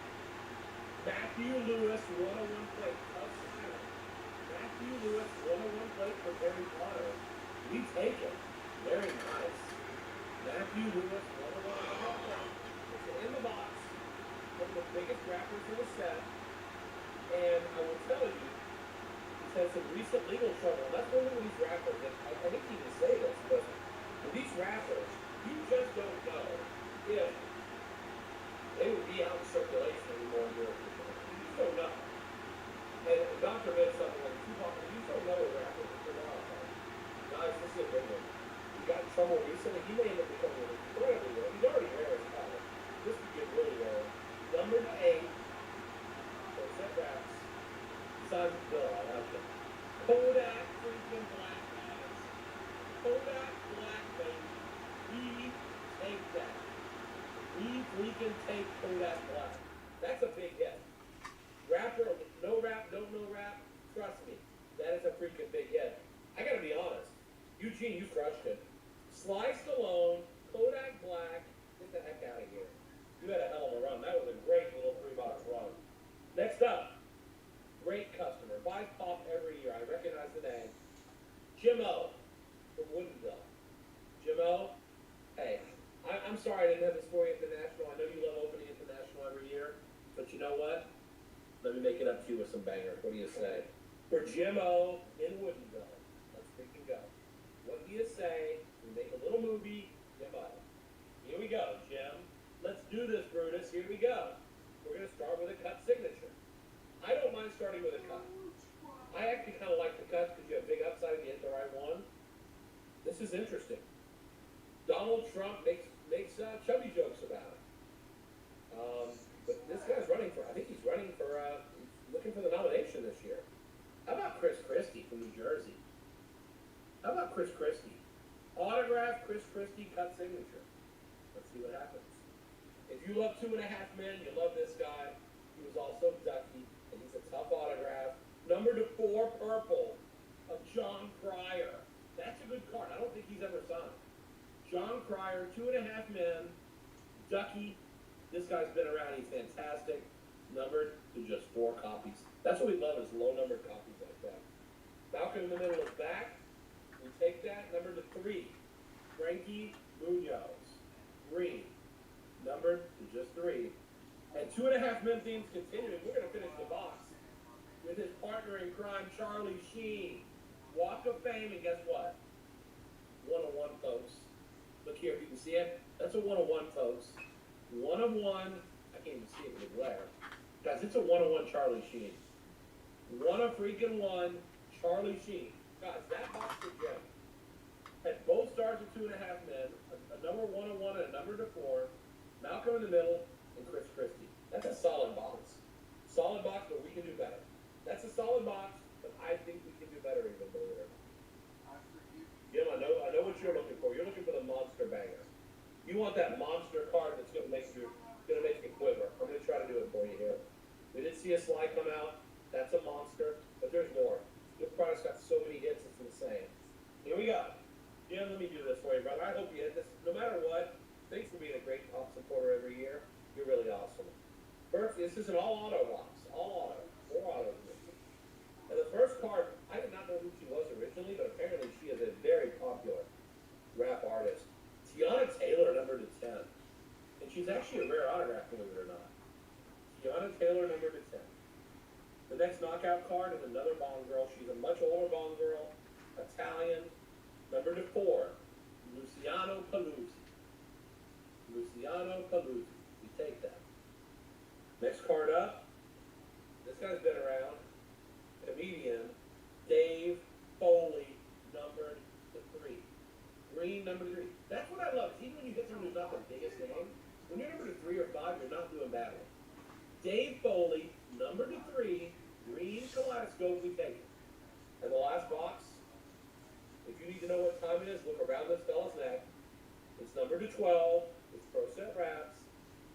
Matthew Lewis, 1-on-1 plate, tough center. Matthew Lewis, 1-on-1 plate for Harry Potter. We take it. Very nice. Matthew Lewis, 1-on-1 plate. It's in the box. One of the biggest wrappers in the set. And I will tell you, he's had some recent legal trouble. And that's one of these wrappers that I hate to even say this, but with these wrappers, you just don't know if they would be out in circulation anymore in Europe. You just don't know. And Dr. Vince, something like Tupac, you just don't know what wrappers are put out. Guys, this is a big one. He got in trouble recently. He may end up becoming incredibly rare. He's already rare as hell. This could get really rare. Number 8. So set wraps. Besides Bill, I like it. Kodak freaking Black, guys. Kodak Black, baby. We take that. We freaking take Kodak Black. That's a big hit. Rapper, no rap, don't know rap. Trust me, that is a freaking big hit. I gotta be honest. Eugene, you crushed it. Sly Stallone, Kodak Black, get the heck out of here. You had a hell of a run. That was a great little 3-box run. Next up, great customer. Buys pop every year. I recognize the name. Jim O from Woodinville. Jim O, hey, I'm sorry I didn't have this for you International. I know you love opening International every year, but you know what? Let me make it up to you with some bangers. What do you say? For Jim O in Woodinville. Let's freaking go. What do you say? We make a little movie, Jim O. Here we go, Jim. Let's do this, Brutus. Here we go. We're going to start with a cut signature. I don't mind starting with a cut. I actually kind of like the cuts because you have big upside and you hit the right one. This is interesting. Donald Trump makes chubby jokes about it. But this guy's running for, I think he's running for, looking for the nomination this year. How about Chris Christie from New Jersey? How about Chris Christie? Autograph Chris Christie cut signature. Let's see what happens. If you love Two and a Half Men, you love this guy. He was also Ducky, and he's a tough autograph. Number to 4 purple of John Cryer. That's a good card. I don't think he's ever signed. John Cryer, Two and a Half Men, Ducky. This guy's been around. He's fantastic. Numbered to just 4 copies. That's what we love is low numbered copies like that. Malcolm in the Middle is back. We take that. Number to 3. Frankie Munoz. Green. Numbered to just 3. And Two and a Half Men themes continuing. We're going to finish the box with his partner in crime, Charlie Sheen. Walk of Fame, and guess what? 101, folks. Look here, if you can see it. That's a 101, folks. 101. I can't even see it with the glare. Guys, it's a 101 Charlie Sheen. 1 Charlie Sheen. Guys, that box of gem had both stars of Two and a Half Men, a number 101 and a number to 4, Malcolm in the Middle, and Chris Christie. That's a solid box. Solid box, but we can do better. That's a solid box, but I think we can do better even, believe it or not. Jim, I know what you're looking for. You're looking for the monster banger. You want that monster card that's gonna make you quiver. I'm gonna try to do it for you here. We did see a slide come out. That's a monster, but there's more. This product's got so many hits, it's insane. Here we go. Jim, let me do this for you, brother. I hope you hit this. No matter what, thanks for being a great pop supporter every year. You're really awesome. First, this is an all auto box. All auto. 4 autos. And the first card, I did not know who she was originally, but apparently she is a very popular rap artist. Tiana Taylor, number to 10. And she's actually a rare autograph, believe it or not. Tiana Taylor, number to 10. The next knockout card is another Bond girl. She's a much older Bond girl. Italian. Number to 4. Luciano Paluzzi. Luciano Paluzzi. We take that. Next card up. This guy's been around. Comedian. Dave Foley. Numbered to 3. Green, number 3. That's what I love. Even when you hit someone who's not the biggest name, when you're number to 3 or 5, you're not doing badly. Dave Foley, number to 3. Green kaleidoscope, we take it. And the last box, if you need to know what time it is, look around this fella's neck. It's number to 12. It's Pro Set Wraps.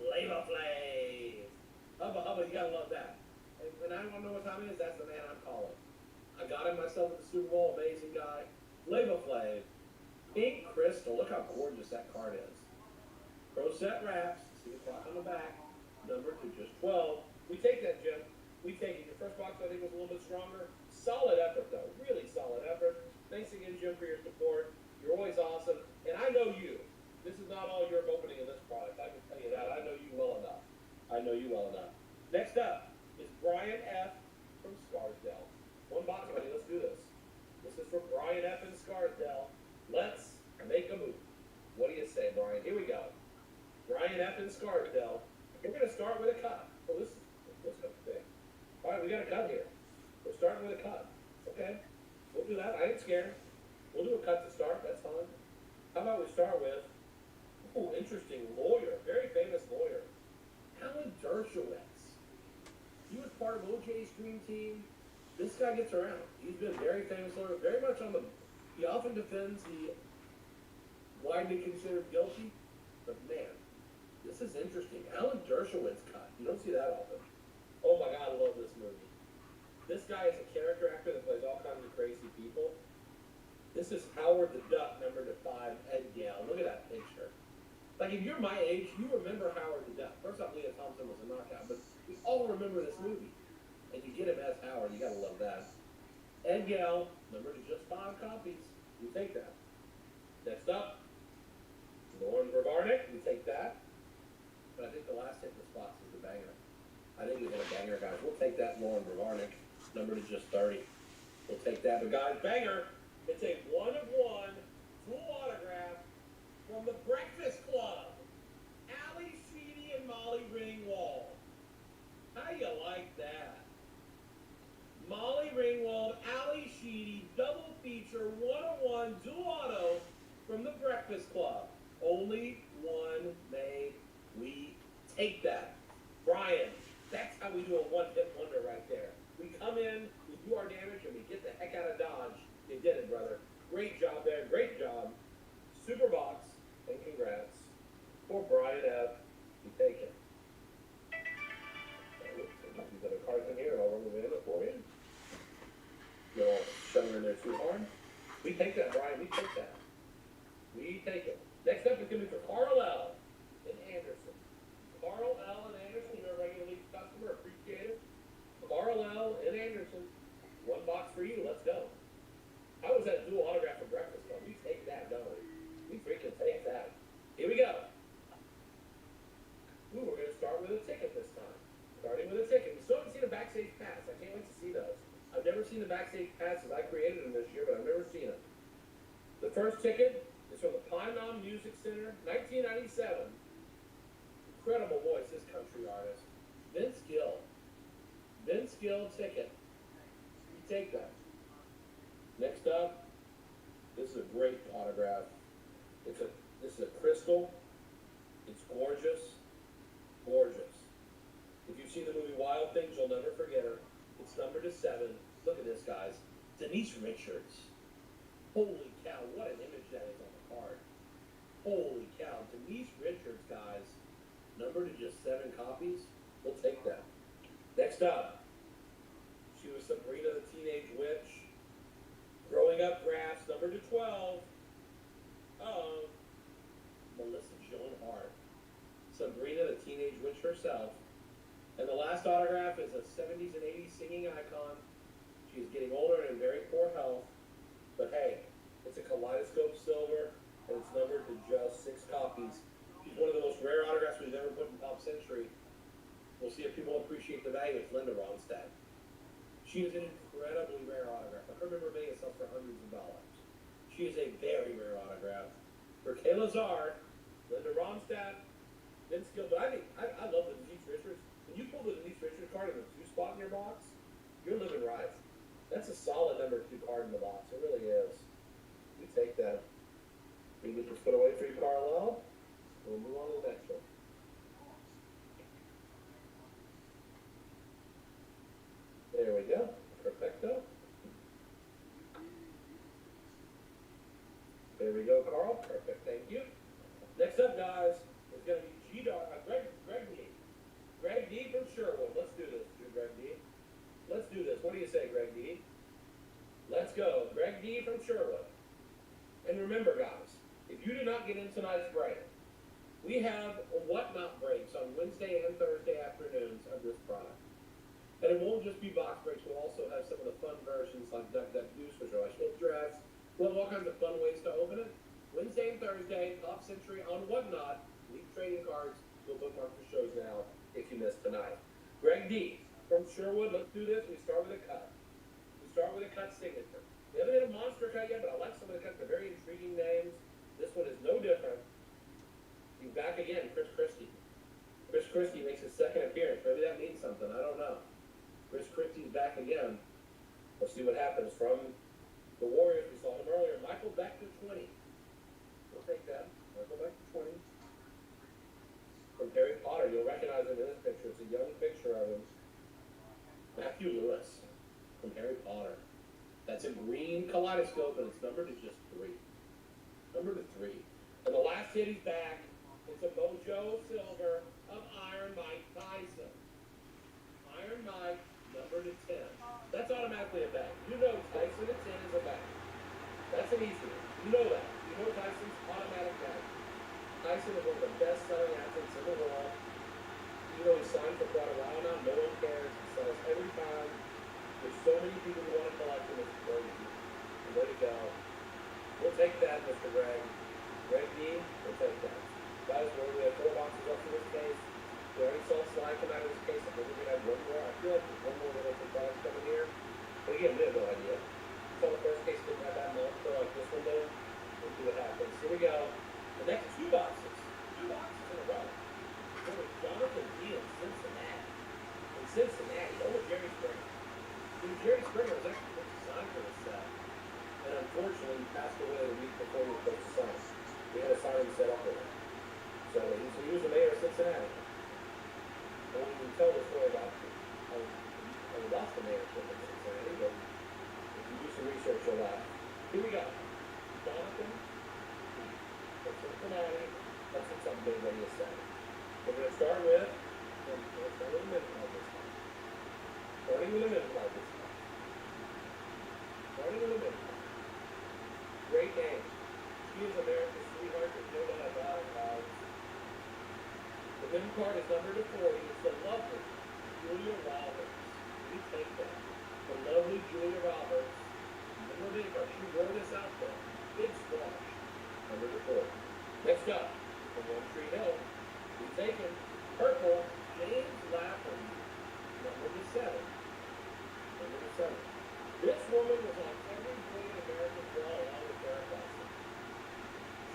Flavor Flav. Hubba hubba, you gotta love that. And when I want to know what time it is, that's the man I'm calling. I got him myself at the Super Bowl. Amazing guy. Flavor Flav. Pink crystal. Look how gorgeous that card is. Pro Set Wraps. See the clock on the back. Number to just 12. We take that, Jim. We take it. Your first box, I think, was a little bit stronger. Solid effort, though. Really solid effort. Thanks again, Jim, for your support. You're always awesome. And I know you. This is not all your opening in this product. I can tell you that. I know you well enough. I know you well enough. Next up is Brian F. from Scarsdale. One box, buddy. Let's do this. This is from Brian F. in Scarsdale. Let's make a move. What do you say, Brian? Here we go. Brian F. in Scarsdale. We're going to start with a cut. Oh, this is big. All right, we got a cut here. We're starting with a cut. Okay. We'll do that. I ain't scared. We'll do a cut to start. That's fine. How about we start with, interesting lawyer. Very famous lawyer. Alan Dershowitz. He was part of O.J.'s Dream Team. This guy gets around. He's been very famous lawyer. Very much on the... He often defends the widely considered guilty. But man, this is interesting. Alan Dershowitz cut. You don't see that often. Oh my God, I love this movie. This guy is a character actor that plays all kinds of crazy people. This is Howard the Duck, number to 5, Ed Gale. Look at that picture. Like, if you're my age, you remember Howard the Duck. First off, Leah Thompson was a knockout, but we all remember this movie. And you get him as Howard, you gotta love that. Ed Gale, number to just 5 copies. We take that. Next up, Lauren Vervarnik, we take that. But I think the last hit in this box is the banger. I think we hit a banger, guys. We'll take that Lauren Vervarnik, number to just 30. We'll take that. But guys, banger, it's a 1 of 1 full autograph from the Breakfast Club. Ali Sheedy and Molly Ringwald. How you like that? Molly Ringwald, Ali Sheedy, double feature, 1 of 1 dual auto from the Breakfast Club. Only one made. We take that. Brian, that's how we do a one-hit wonder right there. We come in, we do our damage, and we get the heck out of Dodge. You did it, brother. Great job there. Great job. Superbox and congrats for Brian F. You take it. These other cards in here, and I'll run them in for you. You all shove them in there too hard. We take that, Brian. We take that. We take it. Next up is going to be for Carl L. and Anderson. Carl L. and Anderson, you're a regular league customer. Appreciate it. Carl L. and Anderson. One box for you. Let's go. How was that dual autograph for breakfast club? We take that, don't we? We freaking take that. Here we go. Ooh, we're going to start with a ticket this time. Starting with a ticket. We still haven't seen a backstage pass. I can't wait to see those. I've never seen the backstage passes. I created them this year, but I've never seen them. The first ticket is from the Pine Mountain Music Center, 1997. Incredible voice, this country artist. Vince Gill. Vince Gill ticket. You take that. Next up, this is a great autograph. This is a crystal. It's gorgeous. Gorgeous. If you've seen the movie Wild Things, you'll never forget her. It's numbered to 7. Look at this, guys. Denise Richards. Holy cow, what an image that is on the card. Holy cow, Denise Richards, guys. Numbered to just 7 copies. We'll take that. Next up, she was Sabrina the Teenage Witch. Growing Up Grass, numbered to 12. Uh-oh. Melissa Joan Hart. Sabrina the Teenage Witch herself. And the last autograph is a 70s and 80s singing icon. She's getting older and in very poor health. But hey, it's a Kaleidoscope Silver, and it's numbered to just 6 copies. She's one of the most rare autographs we've ever put in Pop Century. We'll see if people appreciate the value. It's Linda Ronstadt. She is an incredibly rare autograph. I remember being it sells for hundreds of dollars. She is a very rare autograph. For Kayla Czar, Linda Ronstadt, Vince Gill. But I love the Denise Richards. When you pull the Denise Richards card in the 2 spot in your box, you're living right. That's a solid number 2 card in the box. It really is. You take that. We get this put away for you, Carl. We'll move on to the next one. There we go. Perfecto. There we go, Carl. Perfect. Thank you. Next up, guys, is going to be Greg D. Greg D from Sherwood. Let's do this, Greg D. Let's do this. What do you say, Greg D? Let's go. Greg D from Sherwood. And remember, guys, if you do not get in tonight's break, we have whatnot breaks on Wednesday and Thursday afternoons of this product. And it won't just be box breaks. We'll also have some of the fun versions like Duck Duck Goose, which are like flip drafts. We'll have all kinds of fun ways to open it. Wednesday and Thursday, Pop Century on Whatnot. League trading cards. We'll bookmark the shows now if you missed tonight. Greg D from Sherwood. Let's do this. We start with a cut. We start with a cut signature. We haven't had a monster cut yet, but I like some of the cuts. They're very intriguing names. This one is no different. He's back again, Chris Christie. Chris Christie makes his second appearance. Maybe that means something. I don't know. Chris Christie's back again. We'll see what happens from the Warriors. We saw him earlier. Michael back to 20. We'll take that. Michael back to 20. From Harry Potter. You'll recognize him in this picture. It's a young picture of him. Matthew Lewis from Harry Potter. That's a green kaleidoscope, and it's numbered to just 3. Numbered to 3. And the last hit, he's back. It's a Mojo Silver of Iron Mike Tyson. Iron Mike, numbered to 10. That's automatically a bag. You know Tyson at 10 is a bag. That's an easy one. You know that. You know Tyson's automatic bag. Tyson is one of the best-selling athletes in the world. You know he's signed for quite a while now. No one cares. He sells every time. There's so many people who want to collect him. It's crazy. And there you go. We'll take that, Mr. Greg. Greg D, we'll take that. Guys, we have 4 boxes up in this case. We already saw a slide come out of this case. I think we're going to have one more. I feel like there's one more little surprise coming here. But again, we have no idea. So the first case didn't have that much, so like this one did. We'll see what happens. Here we go. The next 2 boxes. 2 boxes in a row. There was Jonathan D in Cincinnati. In Cincinnati, over Jerry Springer. Jerry Springer was actually supposed to sign for this set. And unfortunately, he passed away the week before he was supposed to sign. We had a signing set up with him. So he was the mayor of Cincinnati. And we can tell the story about how we lost the mayorship in Cincinnati, but if you do some research, you'll laugh. Here we go. a set. We're going to start with, starting with a minute card this time. Starting with a minute card this time. Starting with a minute card. Great name. She is America's sweetheart. There's no doubt about it, guys. The middle card is number to 40. It's the lovely Julia Roberts. We take that. The lovely Julia Roberts. Number big card. She wore this outfit. Big squash. Number to 40. Next up, from One Tree Hill, we've taken purple James Lafferty. Number to 7. Number to 7. This woman was on every Brilliant American Draw along with Farrah Fawcett.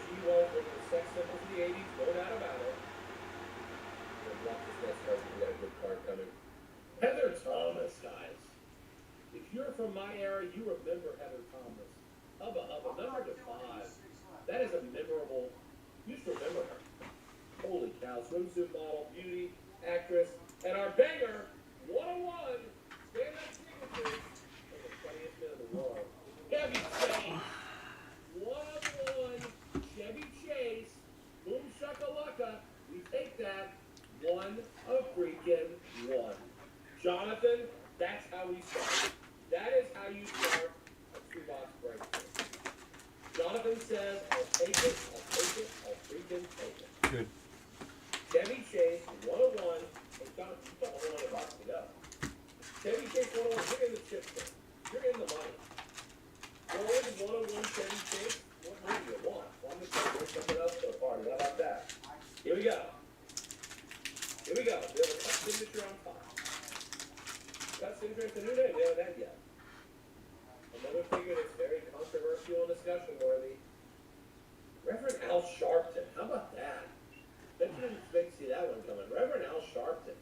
She was one of the sex symbols of the 80s, no doubt about it. Watch this next card, we got a good card coming. Heather Thomas, guys. If you're from my era, you remember Heather Thomas. Hubba hubba, number to 5. That is a memorable, you used to remember her. Holy cow, swimsuit model, beauty, actress, and our banger, 101, stand-up signature, and the funniest man in the world. Chevy Chase. 101, Chevy Chase, boom shakalaka, we take that. 1 of freaking 1. Jonathan, that's how we start. That is how you start a 2-box breakthrough. Jonathan says, I'll take it, I'll take it, I'll freaking take it. Good. Chevy Chase, 101. Hey, Jonathan, you got $100 to go. Chevy Chase 101, you're in the chip thing. You're in the money. Gold 101 Chevy Chase, what more do you want? Well, I'm just going to bring something else to the party. How about that? Here we go. Here we go. We have a cut signature on top. Cut signature, it's a new name. We haven't had yet. Another figure that's very controversial and discussion worthy. Reverend Al Sharpton. How about that? Bet you didn't expect to see that one coming. Reverend Al Sharpton.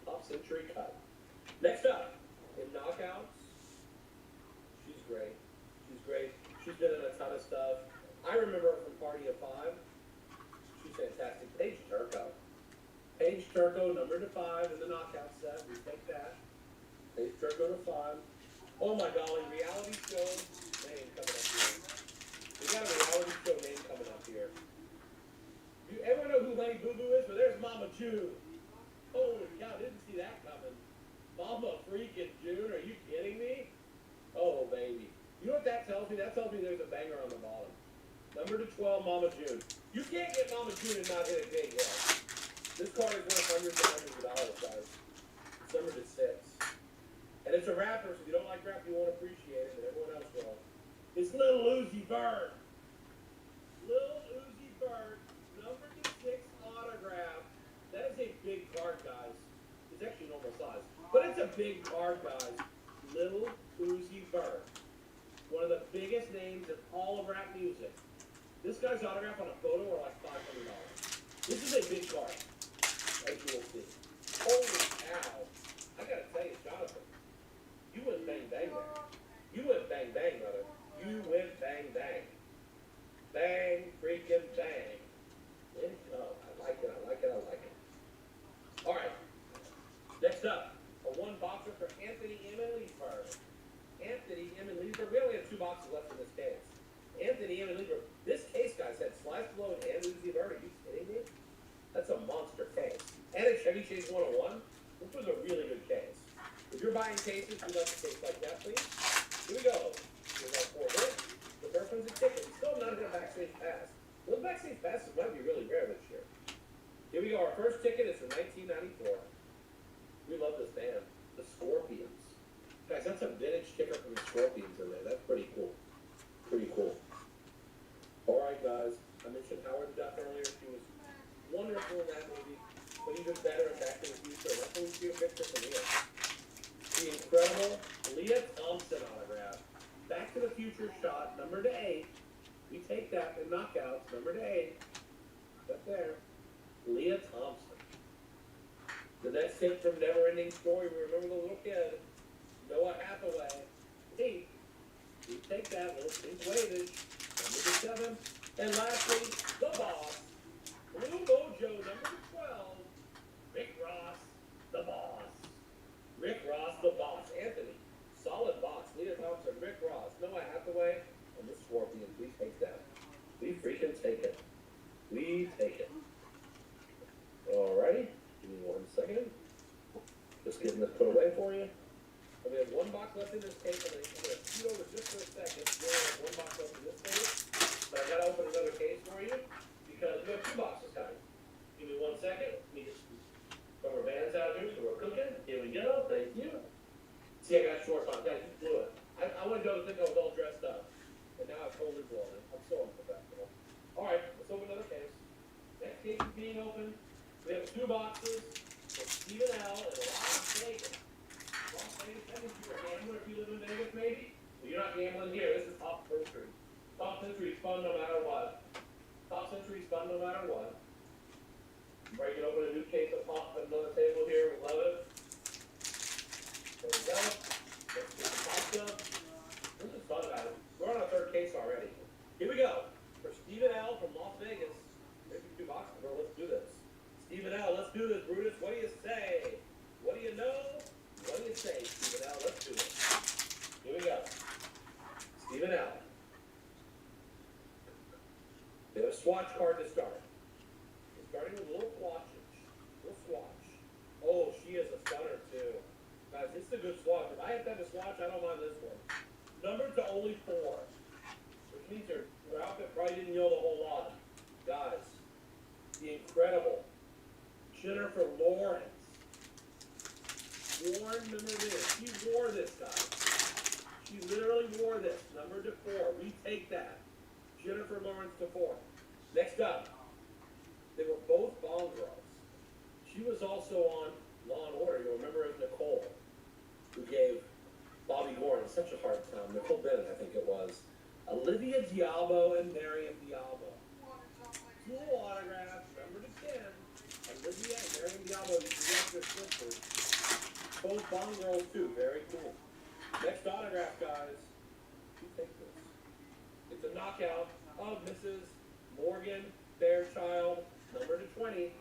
Top century cut. Next up, in knockouts, she's great. She's great. She's been in a ton of stuff. I remember her from Party of 5. She's fantastic. Paige Turco. Paige Turco, number to 5 in the knockout set. We take that. Paige Turco to 5. Oh my golly, reality show name coming up here. We got a reality show name coming up here. You ever know who Honey Boo Boo is? But there's Mama June. Holy cow, didn't see that coming. Mama freaking June, are you kidding me? Oh baby. You know what that tells me? That tells me there's a banger on the bottom. Number to 12, Mama June. You can't get Mama June and not hit a big hit. This card is worth hundreds and hundreds of dollars, guys. It's number to 6. And it's a rapper, so if you don't like rap, you won't appreciate it, but everyone else will. It's Lil Uzi Vert. Lil Uzi Vert, number to 6 autograph. That is a big card, guys. It's actually normal size, but it's a big card, guys. Lil Uzi Vert. One of the biggest names in all of rap music. This guy's autograph on a photo are like $500. This is a big card, as you will see. Holy cow. I gotta tell you, Jonathan, you went bang bang there. You went bang bang, brother. You went bang bang. Bang freaking bang. There you go. I like it, I like it, I like it. Alright. Next up, a 1 boxer for Anthony Emmett Leesburg. Anthony Emmett Leesburg. We only have 2 boxes left in this case. Anthony Emmett Leesburg. This case, guys, had Slice Blow and Uzi Vert. Are you kidding me? That's a monster case. And a Chevy Chase 101. This was a really good case. If you're buying cases, we like a case like that, please. Here we go. Here's our 4 hits. The first one's a ticket. We still have not hit a backstage pass. Those backstage passes might be really rare this year. Here we go. Our first ticket is from 1994. We love this band. The Scorpions. Guys, that's a vintage sticker from the Scorpions in there. That's pretty cool. Pretty cool. Alright, guys. I mentioned Howard Duff earlier. She was wonderful in that movie, but even better in Back to the Future. That's when we see a picture from here. The incredible Leah Thompson autograph. Back to the Future shot, number to 8. We take that in knockouts, number to 8. Right there. Leah Thompson. The next hit from Neverending Story, we remember the little kid, Noah Hathaway. 8. We take that little pink weightage, number to 7. And lastly, the boss. Blue Mojo, number 12. Rick Ross, the boss. Rick Ross, the boss. Anthony, solid boss. Leah Thompson, Rick Ross, Noah Hathaway, and the Scorpions. We take that. We freaking take it. We take it. what's in this case. I'm gonna scoot over just for a second. You're gonna have one box open this case, but I gotta open another case for you because we have two boxes coming. Give me 1 second. Let me just put our bands out here so we're cooking. Here we go. Thank you. See, I got shorts on. Guys, you blew it. I wanted y'all to think I was all dressed up, and now I've totally blown it. I'm so unprofessional. All right, let's open another case. Next case is being opened. We have two boxes from Stephen L. in Las Vegas. Las Vegas, that means you're a gambler if you live in Vegas, maybe? Well, you're not gambling here. This is Top Century. Top Century is fun no matter what. Top Century is fun no matter what. Breaking open a new case of pop on another table here. We love it. There we go. Let's get the pasta. This is fun about it. We're on our third case already. Here we go. For Stephen L. from Las Vegas. Maybe two boxes, bro. Let's do this. Stephen L., let's do this, Brutus. What do you say? What do you know? What do you say, Stephen L.? Let's do it. Here we go. Stephen L. We have a swatch card to start. We're starting with a little swatchage. Little swatch. Oh, she is a stunner, too. Guys, this is a good swatch. If I have to have a swatch, I don't mind this one. Numbered to only 4. Which means your outfit probably didn't yield a whole lot. Guys, the incredible Jennifer Lawrence. Remember this. She wore this, guys. She literally wore this. Number to 4. We take that. Jennifer Lawrence to 4. Next up, they were both Bond girls. She was also on Law and Order. You'll remember it was Nicole, who gave Bobby Gordon such a hard time. Nicole Bennett, I think it was. Olivia Diabo and Marion Diabo. Dual autographs. Number to 10. Olivia and Marion Diabo, these are sisters. Both Bond girls too, very cool. Next autograph, guys. You take this. It's a knockout of Mrs. Morgan Fairchild, number to 20.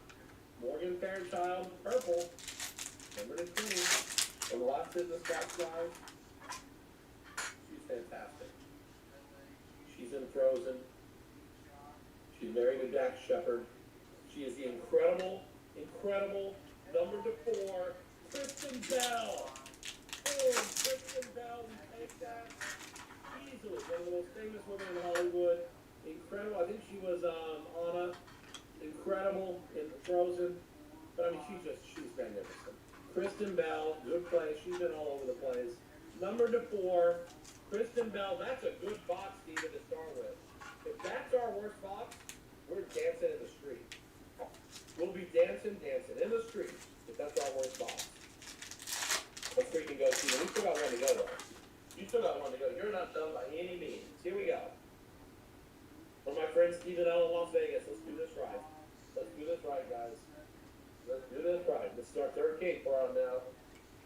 Morgan Fairchild, purple, number to 20. And the last business box, guys. She's fantastic. She's in Frozen. She's married to Dax Shepard. She is the incredible number to 4, Kristen Bell. Boom, Kristen Bell, we take that easily. One of the most famous women in Hollywood. Incredible. I think she was Anna. Incredible in Frozen. But I mean, she's magnificent. Kristen Bell, good play. She's been all over the place. Number to 4, Kristen Bell. That's a good box, Steven, to start with. If that's our worst box, we're dancing in the street. We'll be dancing in the street if that's our worst box. Let's freaking go, Steven. We still got one to go, though. You still got one to go. You're not done by any means. Here we go. One of my friends, Stephen L. in Las Vegas. Let's do this right. Let's do this right, guys. Let's do this right. This is our third case we're on now.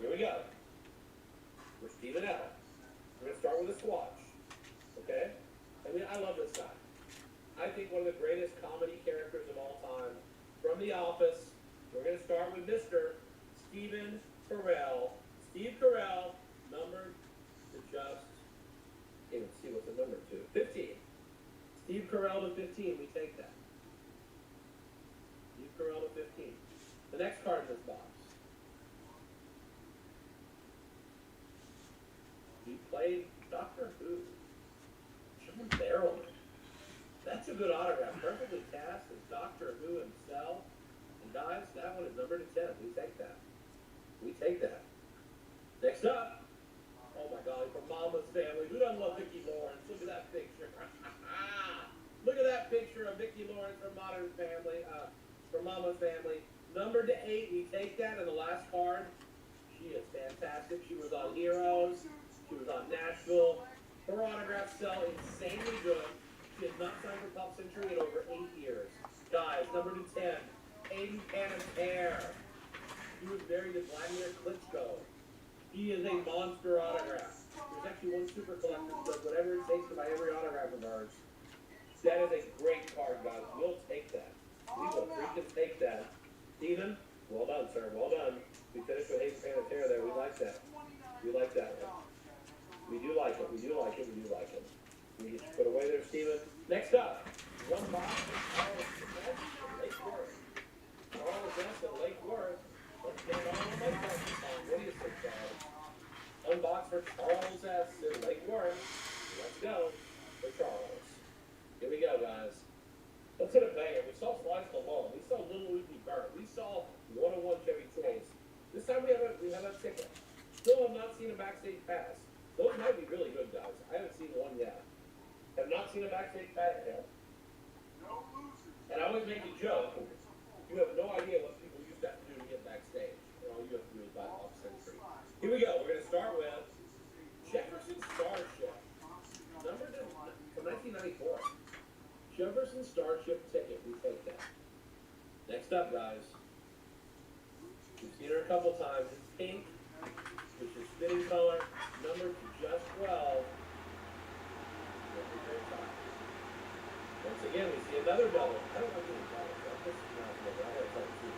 Here we go. We're Stephen L. We're going to start with a swatch. Okay? I mean, I love this guy. I think one of the greatest comedy characters of all time. From The Office, we're going to start with Mr. Stephen Carell. Steve Carell, numbered to just, can't even see what's the number to, 15. Steve Carell to 15, we take that. Steve Carell to 15. The next card in this box. He played Doctor Who. John Barrowman. That's a good autograph. Perfectly cast as Doctor Who himself. And guys, that one is number to 10. We take that. We take that. Next up. Oh my golly, from Mama's Family. Who doesn't love Vicki Lawrence? Look at that picture. Look at that picture of Vicki Lawrence from Modern Family. From Mama's Family. Number to 8. We take that. And the last card. She is fantastic. She was on Heroes. She was on Nashville. Her autographs sell insanely good. She has not signed for Pop Century in over 8 years. Guys, number to 10, Aiden Panettiere. He was married to Vladimir Klitschko. He is a monster autograph. There's actually one super collector who does whatever it takes to buy every autograph of ours. That is a great card, guys. We'll take that. We will freaking take that. Steven, well done, sir. Well done. We finished with Aiden Panettiere there. We like that. We like that one. We do like it. We do like it. We do like it. We get you put away there, Steven. Next up, one box from Charles Dess and Lake Worth. Charles Dess and Lake Worth. Let's get it on the Lake Worth. What do you say, Charles? One box for Charles backstage pass. Those might be really good, guys. I haven't seen one yet. Have not seen a backstage pass yet. And I always make a joke. You have no idea what people used to have to do to get backstage. And all you have to do is buy off Century. Here we go. We're going to start with Jefferson Starship. Numbered from 1994. Jefferson Starship ticket. We take that. Next up, guys. We've seen her a couple times. It's pink, which is spinning color, numbered to just 12. Once again, we see another double. I don't like getting doubles. This is not good. I gotta tell you.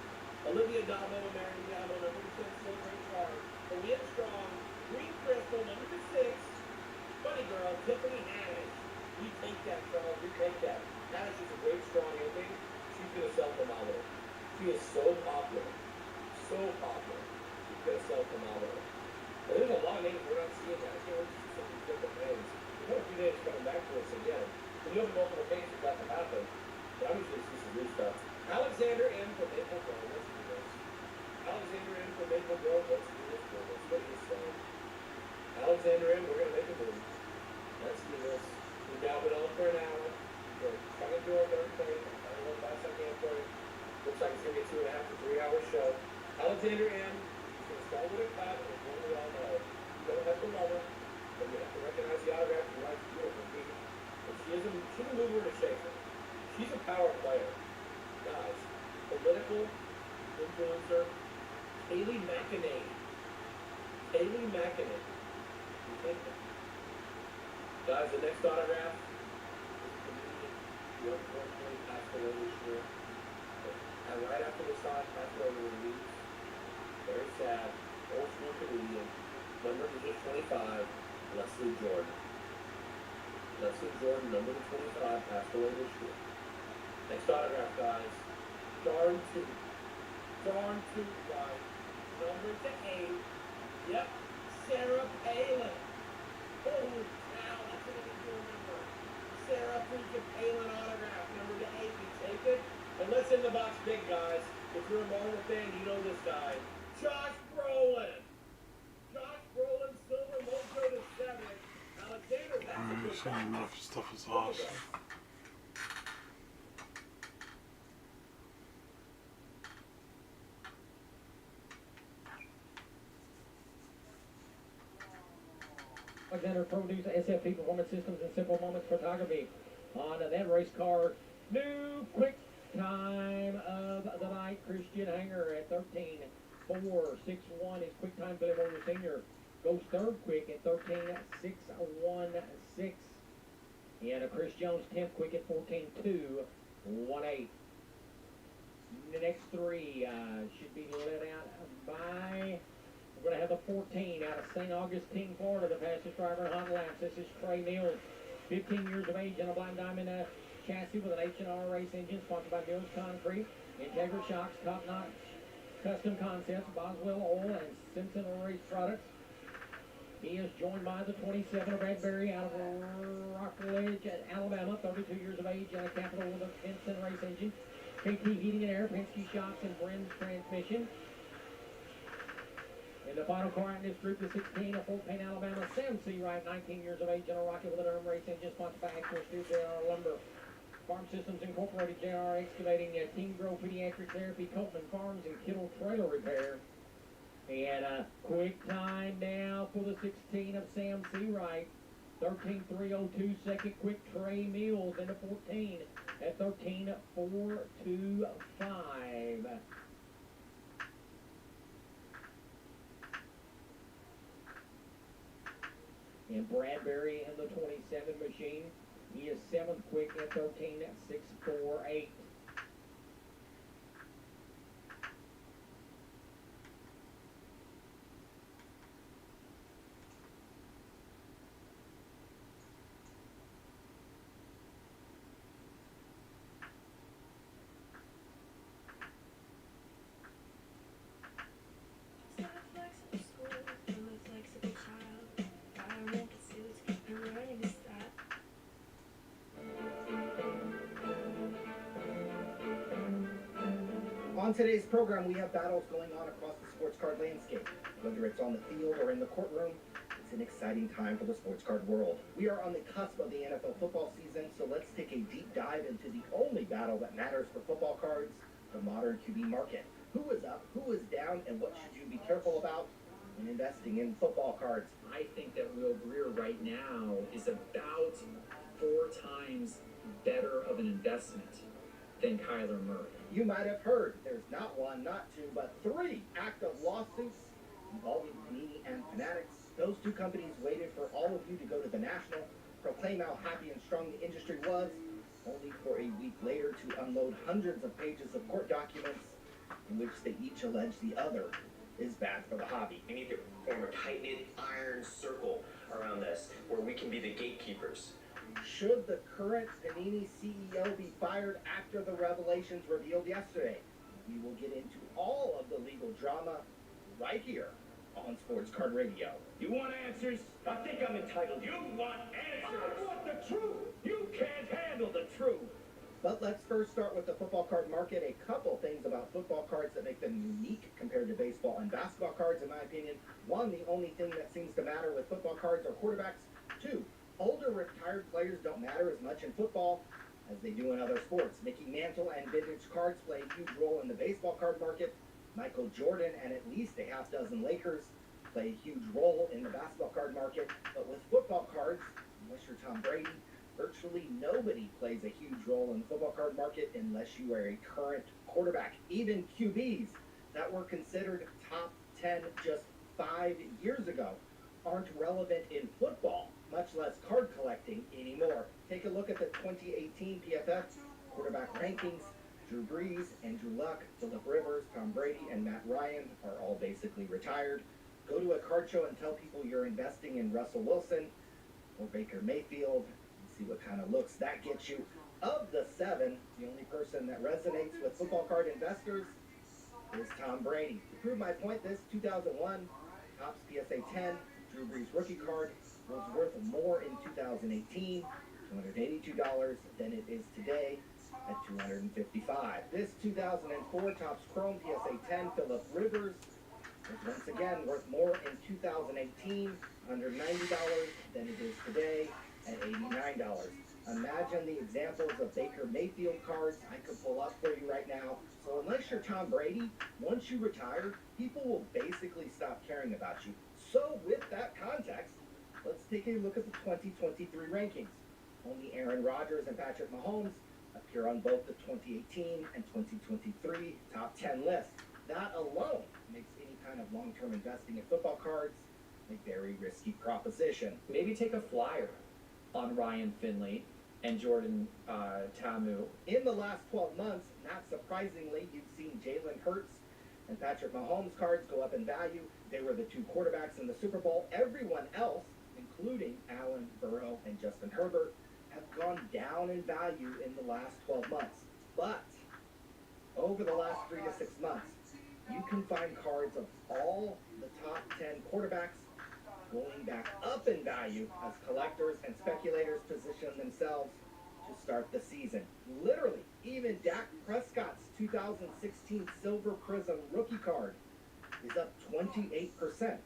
Olivia Dabo and Mary Diabo, number 10, still great card. Olivia Strong, Green Crystal, number 6. Funny girl, Tiffany Haddish. We take that, Charles. We take that. Haddish is a great, strong ending. She's gonna sell phenomenal. She is so popular. So popular. She's gonna sell phenomenal. And there's a lot of names we're not seeing that. I can't wait to see some of these different names. We've got a few names coming back to us again. When you have multiple cases, that can happen. But I'm just going to see some new stuff. Alexander M. from Maple Grove. Let's do this. Alexander M. from Maple Grove. Let's do this. Let's do this thing. Alexander M. We're going to make a move. Let's do this. We've now been on for an hour. We're trying to do our third thing. I'm trying to go fast I can for you. Looks like it's going to be a 2.5 to 3 hour show. Alexander M. He's going to start with a cut. It's one we all know. You don't have to love her, but you have to recognize the autograph. You like to do it. She's a mover and a shaker. She's a power player. Guys, political influencer, Kayleigh McEnany. Kayleigh McEnany. You think that? Guys, the next autograph is a comedian who unfortunately passed away this year. And right after this time, passed away with release. Very sad. Old school comedian. Number is just 25. Leslie Jordan. Leslie Jordan, number 25, passed away this year. Next autograph, guys. Darn tooth. Darn tooth, guys. Number to 8. Yep. Sarah Palin. Holy cow, that's what we do remember. Sarah freaking Palin autograph, number to 8. You take it? And let's in the box big, guys. If you're a Marvel fan, you know this guy. Josh Brolin. Josh Brolin, silver mojo to 7. Alexander, that's a good Saying enough stuff is awesome. Alexander Produce, SFP Performance Systems and Simple Moments Photography. On that race car, new quick time of the night. Christian Hanger at 13.461 is quick time. Billy Warner Sr. goes third quick at 13.616. And Chris Jones 10th quick at 14.218. The next three should be let out by... We're going to have the 14 out of St. Augustine, Florida, the fastest driver in hot laps. This is Trey Mills, 15 years of age, in a Black Diamond chassis with an H&R race engine, sponsored by Mills Concrete, Integra Shocks, Top Notch Custom Concepts, Boswell Oil, and Simpson Race Products. He is joined by the 27 of Bradbury out of Rockledge, Alabama, 32 years of age, in a Capital with a Simpson race engine, KT Heating and Air, Penske Shocks, and Bren's Transmission. In the final car in this group, the 16 of Fort Payne, Alabama, Sam Seawright, 19 years of age, in a Rocket with a Durham race engine, sponsored by Actor Steel, JR Lumber, Farm Systems Incorporated, JR Excavating, Team Grow Pediatric Therapy, Copeman Farms, and Kittle Trailer Repair. And quick time now for the 16 of Sam Seawright, 13.302. Second quick Trey Mills into 14 at 13.425. And Bradbury in the 27 machine. He is 7th quick at 13.648. On today's program, we have battles going on across the sports card landscape. Whether it's on the field or in the courtroom, It's an exciting time for the sports card world. We are on the cusp of the NFL football season, so let's take a deep dive into the only battle that matters for football cards, the modern QB market. Who is up, who is down, and what should you be careful about when investing in football cards? I think that Will Greer right now is about 4 times better of an investment than Kyler Murray. You might have heard there's not one, not two, but 3 active lawsuits involving Panini and Fanatics. Those 2 companies waited for all of you to go to the National, proclaim how happy and strong the industry was, only for a week later to unload hundreds of pages of court documents in which they each allege the other is bad for the hobby. We need to form a tight-knit iron circle around this where we can be the gatekeepers. Should the current Panini CEO be fired after the revelations revealed yesterday? We will get into all of the legal drama right here on Sports Card Radio. You want answers? I think I'm entitled. You want answers? I want the truth. You can't handle the truth. But let's first start with the football card market. A couple things about football cards that make them unique compared to baseball and basketball cards, in my opinion. 1, the only thing that seems to matter with football cards are quarterbacks. 2, older retired players don't matter as much in football as they do in other sports. Mickey Mantle and vintage cards play a huge role in the baseball card market. Michael Jordan and at least a half dozen Lakers play a huge role in the basketball card market. But with football cards, unless you're Tom Brady, virtually nobody plays a huge role in the football card market unless you are a current quarterback. Even QBs that were considered top 10 just 5 years ago aren't relevant in football, much less card collecting anymore. Take a look at the 2018 PFF quarterback rankings. Drew Brees, Andrew Luck, Phillip Rivers, Tom Brady, and Matt Ryan are all basically retired. Go to a card show and tell people you're investing in Russell Wilson or Baker Mayfield and see what kind of looks that gets you. Of the 7, the only person that resonates with football card investors is Tom Brady. To prove my point, this 2001 Topps PSA 10 Drew Brees rookie card was worth more in 2018, $282, than it is today at $255. This 2004 Topps Chrome PSA 10 Phillip Rivers was once again worth more in 2018, $190, than it is today at $89. Imagine the examples of Baker Mayfield cards I could pull up for you right now. So unless you're Tom Brady, once you retire, people will basically stop caring about you. So with that context, let's take a look at the 2023 rankings. Only Aaron Rodgers and Patrick Mahomes appear on both the 2018 and 2023 top 10 lists. That alone makes any kind of long-term investing in football cards a very risky proposition. Maybe take a flyer on Ryan Finley and Jordan Ta'amu. In the last 12 months, not surprisingly, you've seen Jalen Hurts and Patrick Mahomes cards go up in value. They were the 2 quarterbacks in the Super Bowl. Everyone else, including Allen, Burrow, and Justin Herbert, have gone down in value in the last 12 months. But over the last 3 to 6 months, you can find cards of all the top 10 quarterbacks going back up in value as collectors and speculators position themselves to start the season. Literally, even Dak Prescott's 2016 Silver Prism rookie card is up 28%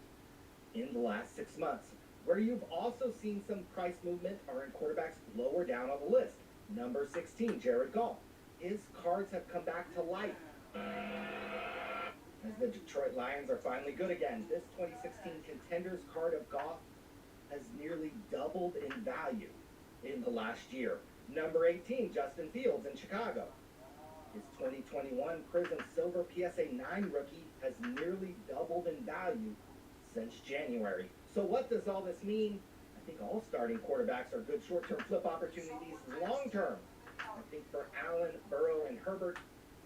in the last 6 months. Where you've also seen some price movement are in quarterbacks lower down on the list. Number 16, Jared Goff. His cards have come back to life as the Detroit Lions are finally good again. This 2016 Contenders card of Goff has nearly doubled in value in the last year. Number 18, Justin Fields in Chicago. His 2021 Prism Silver PSA 9 rookie has nearly doubled in value since January. So what does all this mean? I think all starting quarterbacks are good short-term flip opportunities. Long-term, I think for Allen, Burrow, and Herbert,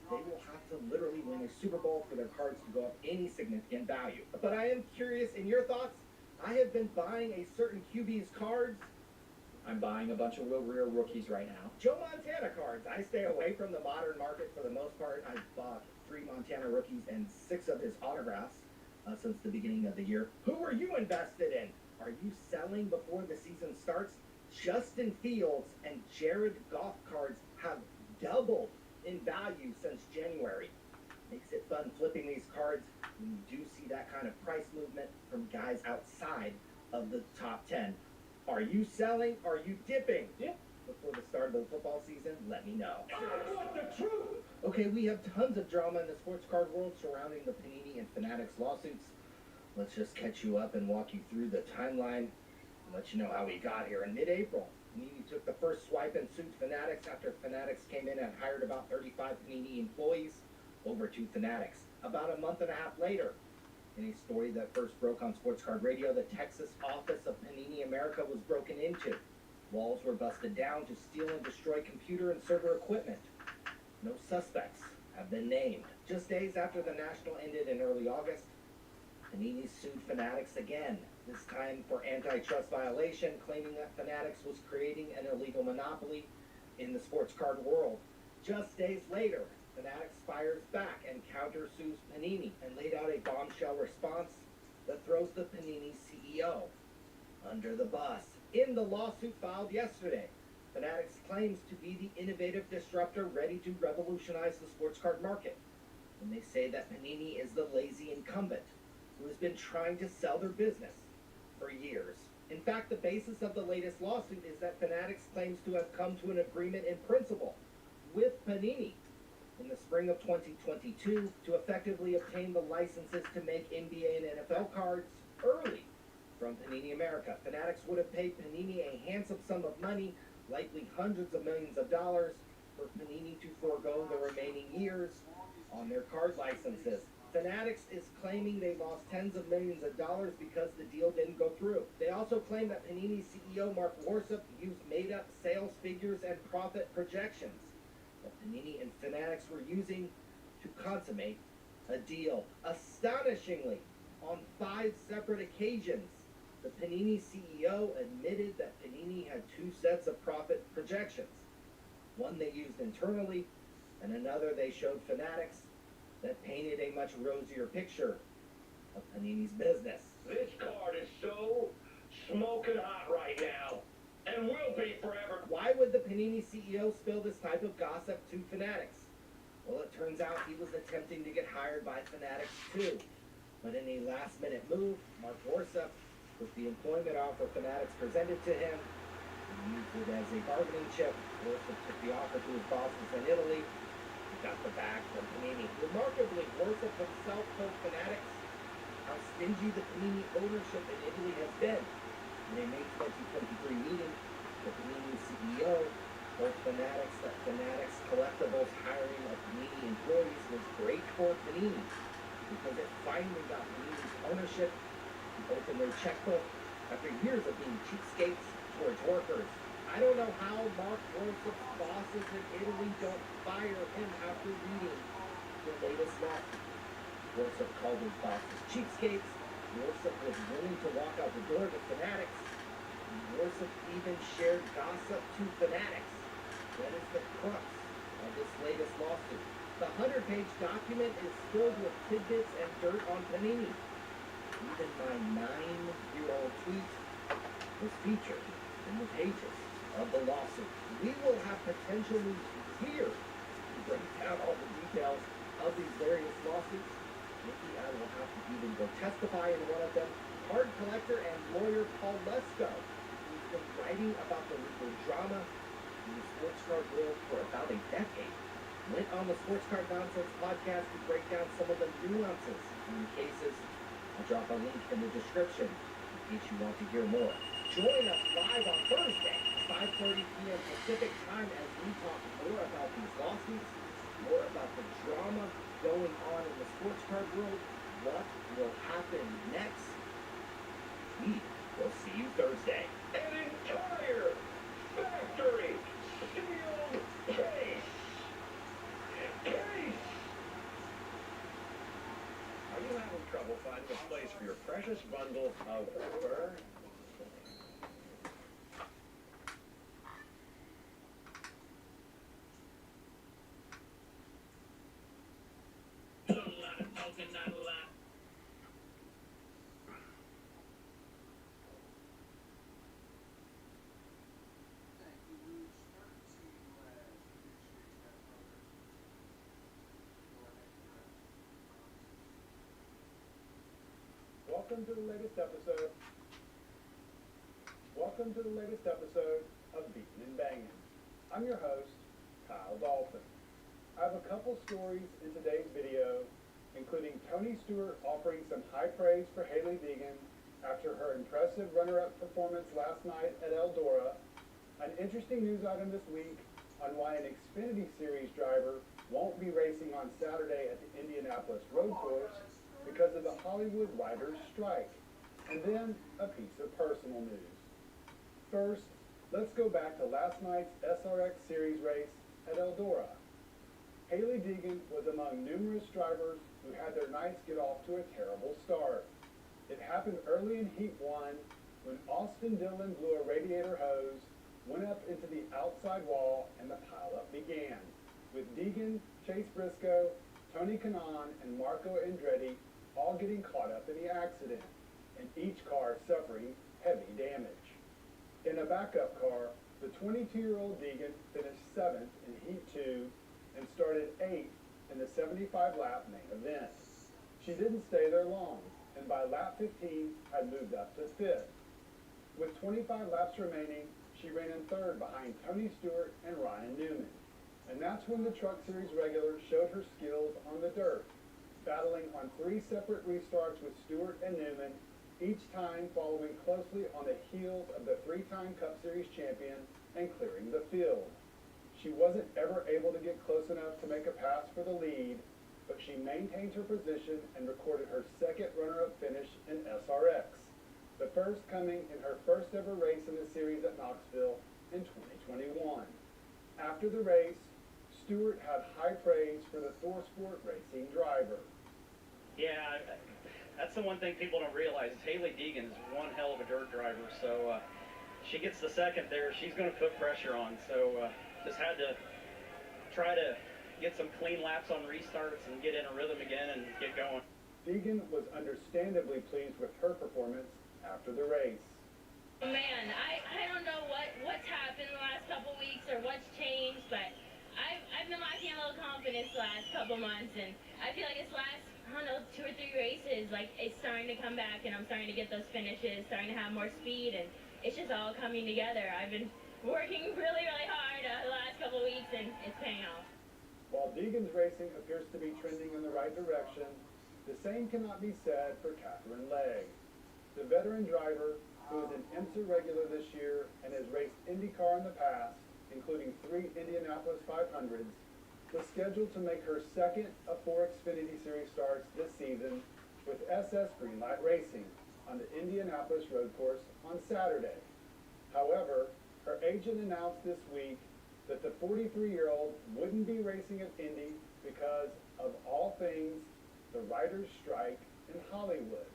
they will have to literally win a Super Bowl for their cards to go up any significant value. But I am curious in your thoughts. I have been buying a certain QB's cards. I'm buying a bunch of Will Greer rookies right now. Joe Montana cards. I stay away from the modern market for the most part. I've bought 3 Montana rookies and 6 of his autographs since the beginning of the year. Who are you invested in? Are you selling before the season starts? Justin Fields and Jared Goff cards have doubled in value since January. Makes it fun flipping these cards when you do see that kind of price movement from guys outside of the top 10. Are you selling? Are you dipping? Yeah. Before the start of the football season, let me know. I want the truth! Okay, we have tons of drama in the sports card world surrounding the Panini and Fanatics lawsuits. Let's just catch you up and walk you through the timeline and let you know how we got here. In mid-April, Panini took the first swipe and sued Fanatics after Fanatics came in and hired about 35 Panini employees over to Fanatics. About a month and a half later, in a story that first broke on Sports Card Radio, the Texas office of Panini America was broken into. Walls were busted down to steal and destroy computer and server equipment. No suspects have been named. Just days after the National ended in early August, Panini sued Fanatics again, this time for antitrust violation, claiming that Fanatics was creating an illegal monopoly in the sports card world. Just days later, Fanatics fires back and countersues Panini and laid out a bombshell response that throws the Panini CEO under the bus. In the lawsuit filed yesterday, Fanatics claims to be the innovative disruptor ready to revolutionize the sports card market. And they say that Panini is the lazy incumbent who has been trying to sell their business for years. In fact, the basis of the latest lawsuit is that Fanatics claims to have come to an agreement in principle with Panini in the spring of 2022 to effectively obtain the licenses to make NBA and NFL cards early from Panini America. Fanatics would have paid Panini a handsome sum of money, likely hundreds of millions of dollars, for Panini to forego the remaining years on their card licenses. Fanatics is claiming they lost tens of millions of dollars because the deal didn't go through. They also claim that Panini CEO Mark Warsop used made-up sales figures and profit projections that Panini and Fanatics were using to consummate a deal. Astonishingly, on 5 separate occasions, the Panini CEO admitted that Panini had 2 sets of profit projections. One they used internally, and another they showed Fanatics that painted a much rosier picture of Panini's business. This card is so smoking hot right now, and will be forever. Why would the Panini CEO spill this type of gossip to Fanatics? Well, it turns out he was attempting to get hired by Fanatics too. But in a last-minute move, Mark Warsop, with the employment offer Fanatics presented to him, he used it as a bargaining chip. Warsop took the offer to his bosses in Italy. He got the bag from Panini. Remarkably, Warsop himself told Fanatics how stingy the Panini ownership in Italy has been. In a May 2023 meeting, the Panini CEO told Fanatics that Fanatics Collectibles hiring of Panini employees was great for Panini because it finally got Panini's ownership to open their checkbook after years of being cheapskates towards workers. I don't know how Mark Warsop's bosses in Italy don't fire him after reading the latest lawsuit. Warsop called his bosses cheapskates. Warsop was willing to walk out the door to Fanatics. And Warsop even shared gossip to Fanatics. That is the crux of this latest lawsuit. The 100-page document is filled with tidbits and dirt on Panini. Even my 9-year-old tweet was featured in the pages of the lawsuit. We will have potentially years to break down all the details of these various lawsuits. Maybe I will have to even go testify in one of them. Card collector and lawyer Paul Lesko, who's been writing about the legal drama in the sports card world for about a decade, went on the Sports Card Nonsense podcast to break down some of the nuances in the cases. I'll drop a link in the description in case you want to hear more. Join us live on Thursday, 5:30 p.m. Pacific time, as we talk more about these lawsuits, more about the drama going on in the sports card world, what will happen next. We will see you Thursday. An entire factory sealed case. Are you having trouble finding a place for your precious bundle of fur? Welcome to the latest episode welcome to the latest episode of Beatin' and Bangin'. I'm your host, Kyle Dolphin. I have a couple stories in today's video, including Tony Stewart offering some high praise for Hailie Deegan after her impressive runner-up performance last night at Eldora, an interesting news item this week on why an Xfinity Series driver won't be racing on Saturday at the Indianapolis Road Course because of the Hollywood writers' strike, and then a piece of personal news. First, let's go back to last night's SRX Series race at Eldora. Hailie Deegan was among numerous drivers who had their nights get off to a terrible start. It happened early in Heat 1 when Austin Dillon blew a radiator hose, went up into the outside wall, and the pileup began, with Deegan, Chase Briscoe, Tony Kanaan, and Marco Andretti all getting caught up in the accident, and each car suffering heavy damage. In a backup car, the 22-year-old Deegan finished 7th in Heat 2 and started 8th in the 75-lap main event. She didn't stay there long, and by lap 15 had moved up to 5th. With 25 laps remaining, she ran in 3rd behind Tony Stewart and Ryan Newman. And that's when the Truck Series regular showed her skills on the dirt, battling on 3 separate restarts with Stewart and Newman, each time following closely on the heels of the 3-time Cup Series champion and clearing the field. She wasn't ever able to get close enough to make a pass for the lead, but she maintained her position and recorded her 2nd runner-up finish in SRX, the first coming in her first ever race in the series at Knoxville in 2021. After the race, Stewart had high praise for the ThorSport Racing driver. Yeah, that's the one thing people don't realize. Hailie Deegan is one hell of a dirt driver, so she gets the 2nd there. She's going to put pressure on, so just had to try to get some clean laps on restarts and get in a rhythm again and get going. Deegan was understandably pleased with her performance after the race. Man, I don't know what's happened the last couple weeks or what's changed, but I've been lacking a little confidence the last couple months, and I feel like this last, 2 or 3 races, like, it's starting to come back, and I'm starting to get those finishes, starting to have more speed, and it's just all coming together. I've been working really, really hard the last couple weeks, and it's paying off. While Deegan's racing appears to be trending in the right direction, the same cannot be said for Katherine Legge. The veteran driver, who is an IMSA regular this year and has raced IndyCar in the past, including 3 Indianapolis 500s, was scheduled to make her 2nd of 4 Xfinity Series starts this season with SS Greenlight Racing on the Indianapolis Road Course on Saturday. However, her agent announced this week that the 43-year-old wouldn't be racing at Indy because of all things the writers' strike in Hollywood.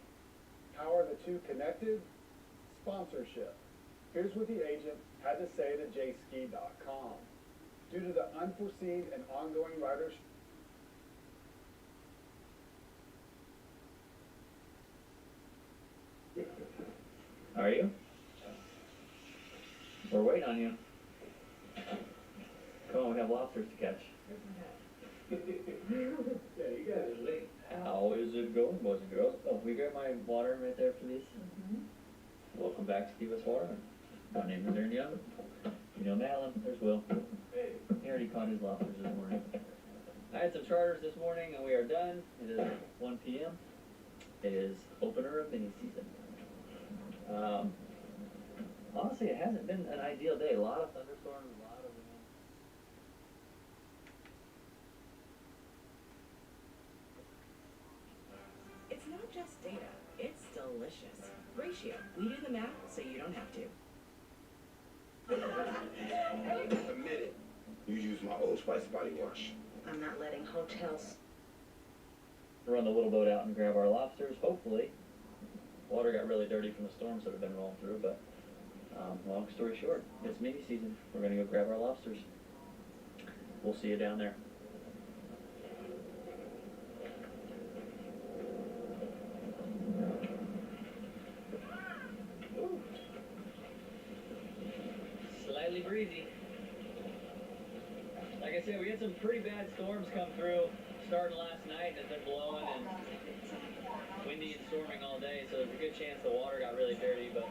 How are the two connected? Sponsorship. Here's what the agent had to say to jski.com. Due to the unforeseen and ongoing writers' Are you? We're waiting on you. Come on, we have lobsters to catch. Yeah, you guys are late. How is it going, boys and girls? Oh, we got my water right there, please. Welcome back to Key West Water. My name is Aaron Young. You know Madeline. There's Will. He already caught his lobsters this morning. I had some charters this morning, and we are done. It is 1 p.m. It is opener of mini season. Honestly, it hasn't been an ideal day. A lot of thunderstorms, a lot of wind. It's not just data, it's delicious. Ratio, we do the math so you don't have to. Admit it. You use my Old Spice body wash. I'm not letting hotels. Run the little boat out and grab our lobsters, hopefully. Water got really dirty from the storms that have been rolling through, but long story short, it's mini season. We're gonna go grab our lobsters. We'll see you down there. Ooh. Slightly breezy. Like I said, we had some pretty bad storms come through starting last night. It's been blowing and windy and storming all day, so there's a good chance the water got really dirty, but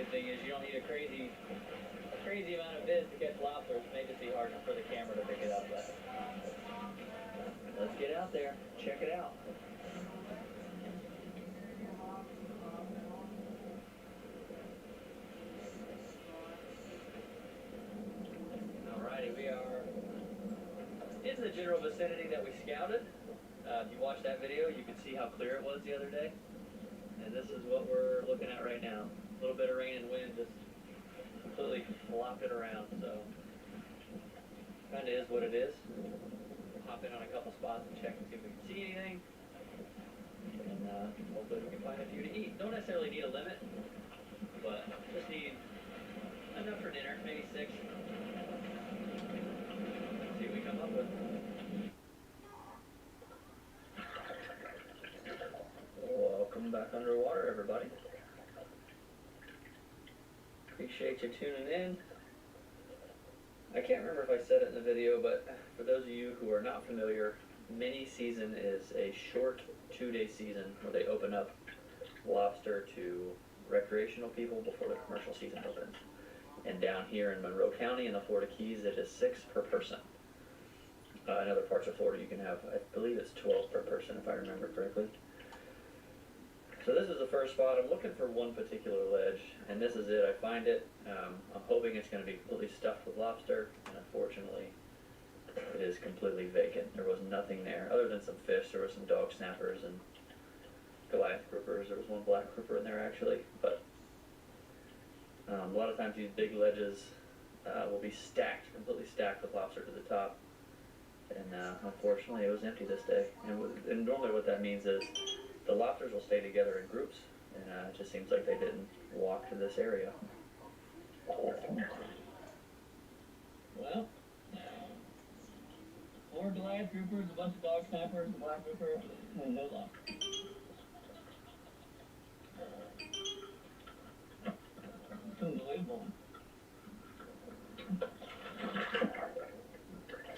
Good thing is you don't need a crazy amount of vids to catch lobsters. May just be hard for the camera to pick it up, but let's get out there, check it out. Alrighty, we are in the general vicinity that we scouted. If you watched that video, you could see how clear it was the other day. And this is what we're looking at right now. A little bit of rain and wind just completely flopped it around, so kind of is what it is. Hop in on a couple spots and check and see if we can see anything. And hopefully we can find a few to eat. Don't necessarily need a limit, but just need enough for dinner, maybe 6. See what we come up with. Welcome back underwater, everybody. Appreciate you tuning in. I can't remember if I said it in the video, but for those of you who are not familiar, mini season is a short 2-day season where they open up lobster to recreational people before the commercial season opens. And down here in Monroe County in the Florida Keys, it is 6 per person. In other parts of Florida, you can have, I believe it's 12 per person, if I remember correctly. So this is the first spot. I'm looking for one particular ledge, and this is it. I find it. I'm hoping it's going to be completely stuffed with lobster, and unfortunately, it is completely vacant. There was nothing there other than some fish. There were some dog snappers and Goliath groupers. There was one black grouper in there actually, but a lot of times these big ledges will be stacked, completely stacked with lobster to the top. And unfortunately, it was empty this day. And normally what that means is the lobsters will stay together in groups, and it just seems like they didn't walk to this area. Well, 4 Goliath groupers, a bunch of dog snappers, a black grouper, and no lobster. Unbelievable.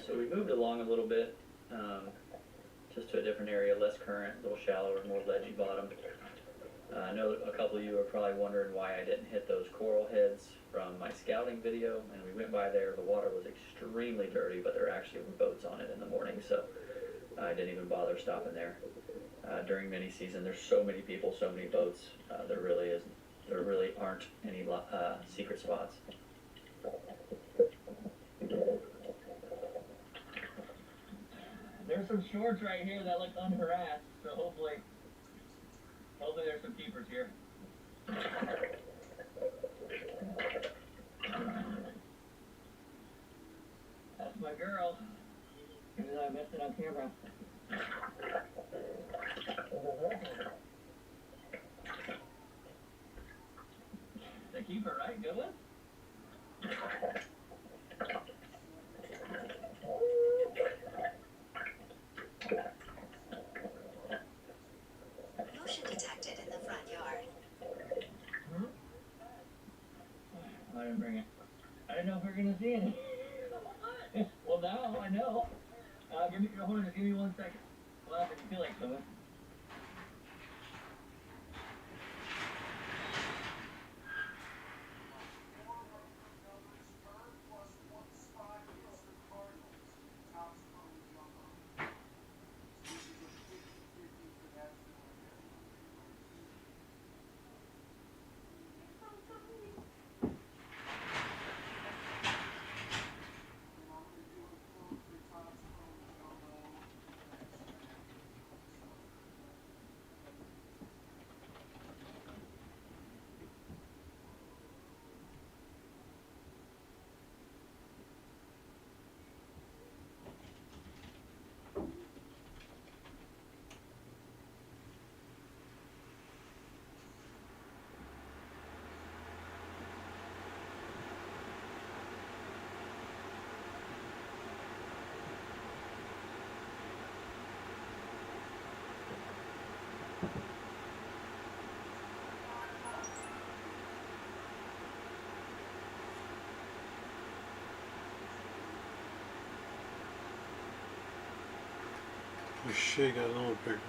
So we moved along a little bit, just to a different area, less current, a little shallower, more ledgy bottom. I know a couple of you are probably wondering why I didn't hit those coral heads from my scouting video, and we went by there. The water was extremely dirty, but there actually were boats on it in the morning, so I didn't even bother stopping there. During mini season, there's so many people, so many boats, there really aren't any secret spots. There's some shorts right here that look unharassed, so hopefully there's some keepers here. That's my girl. Even though I missed it on camera. The keeper, right? Good one? Motion detected in the front yard. I didn't bring it. I didn't know if we were gonna see it. Well, now I know. Hold on, just give me 1 second. Laugh if you feel like something. The shit got a little bigger.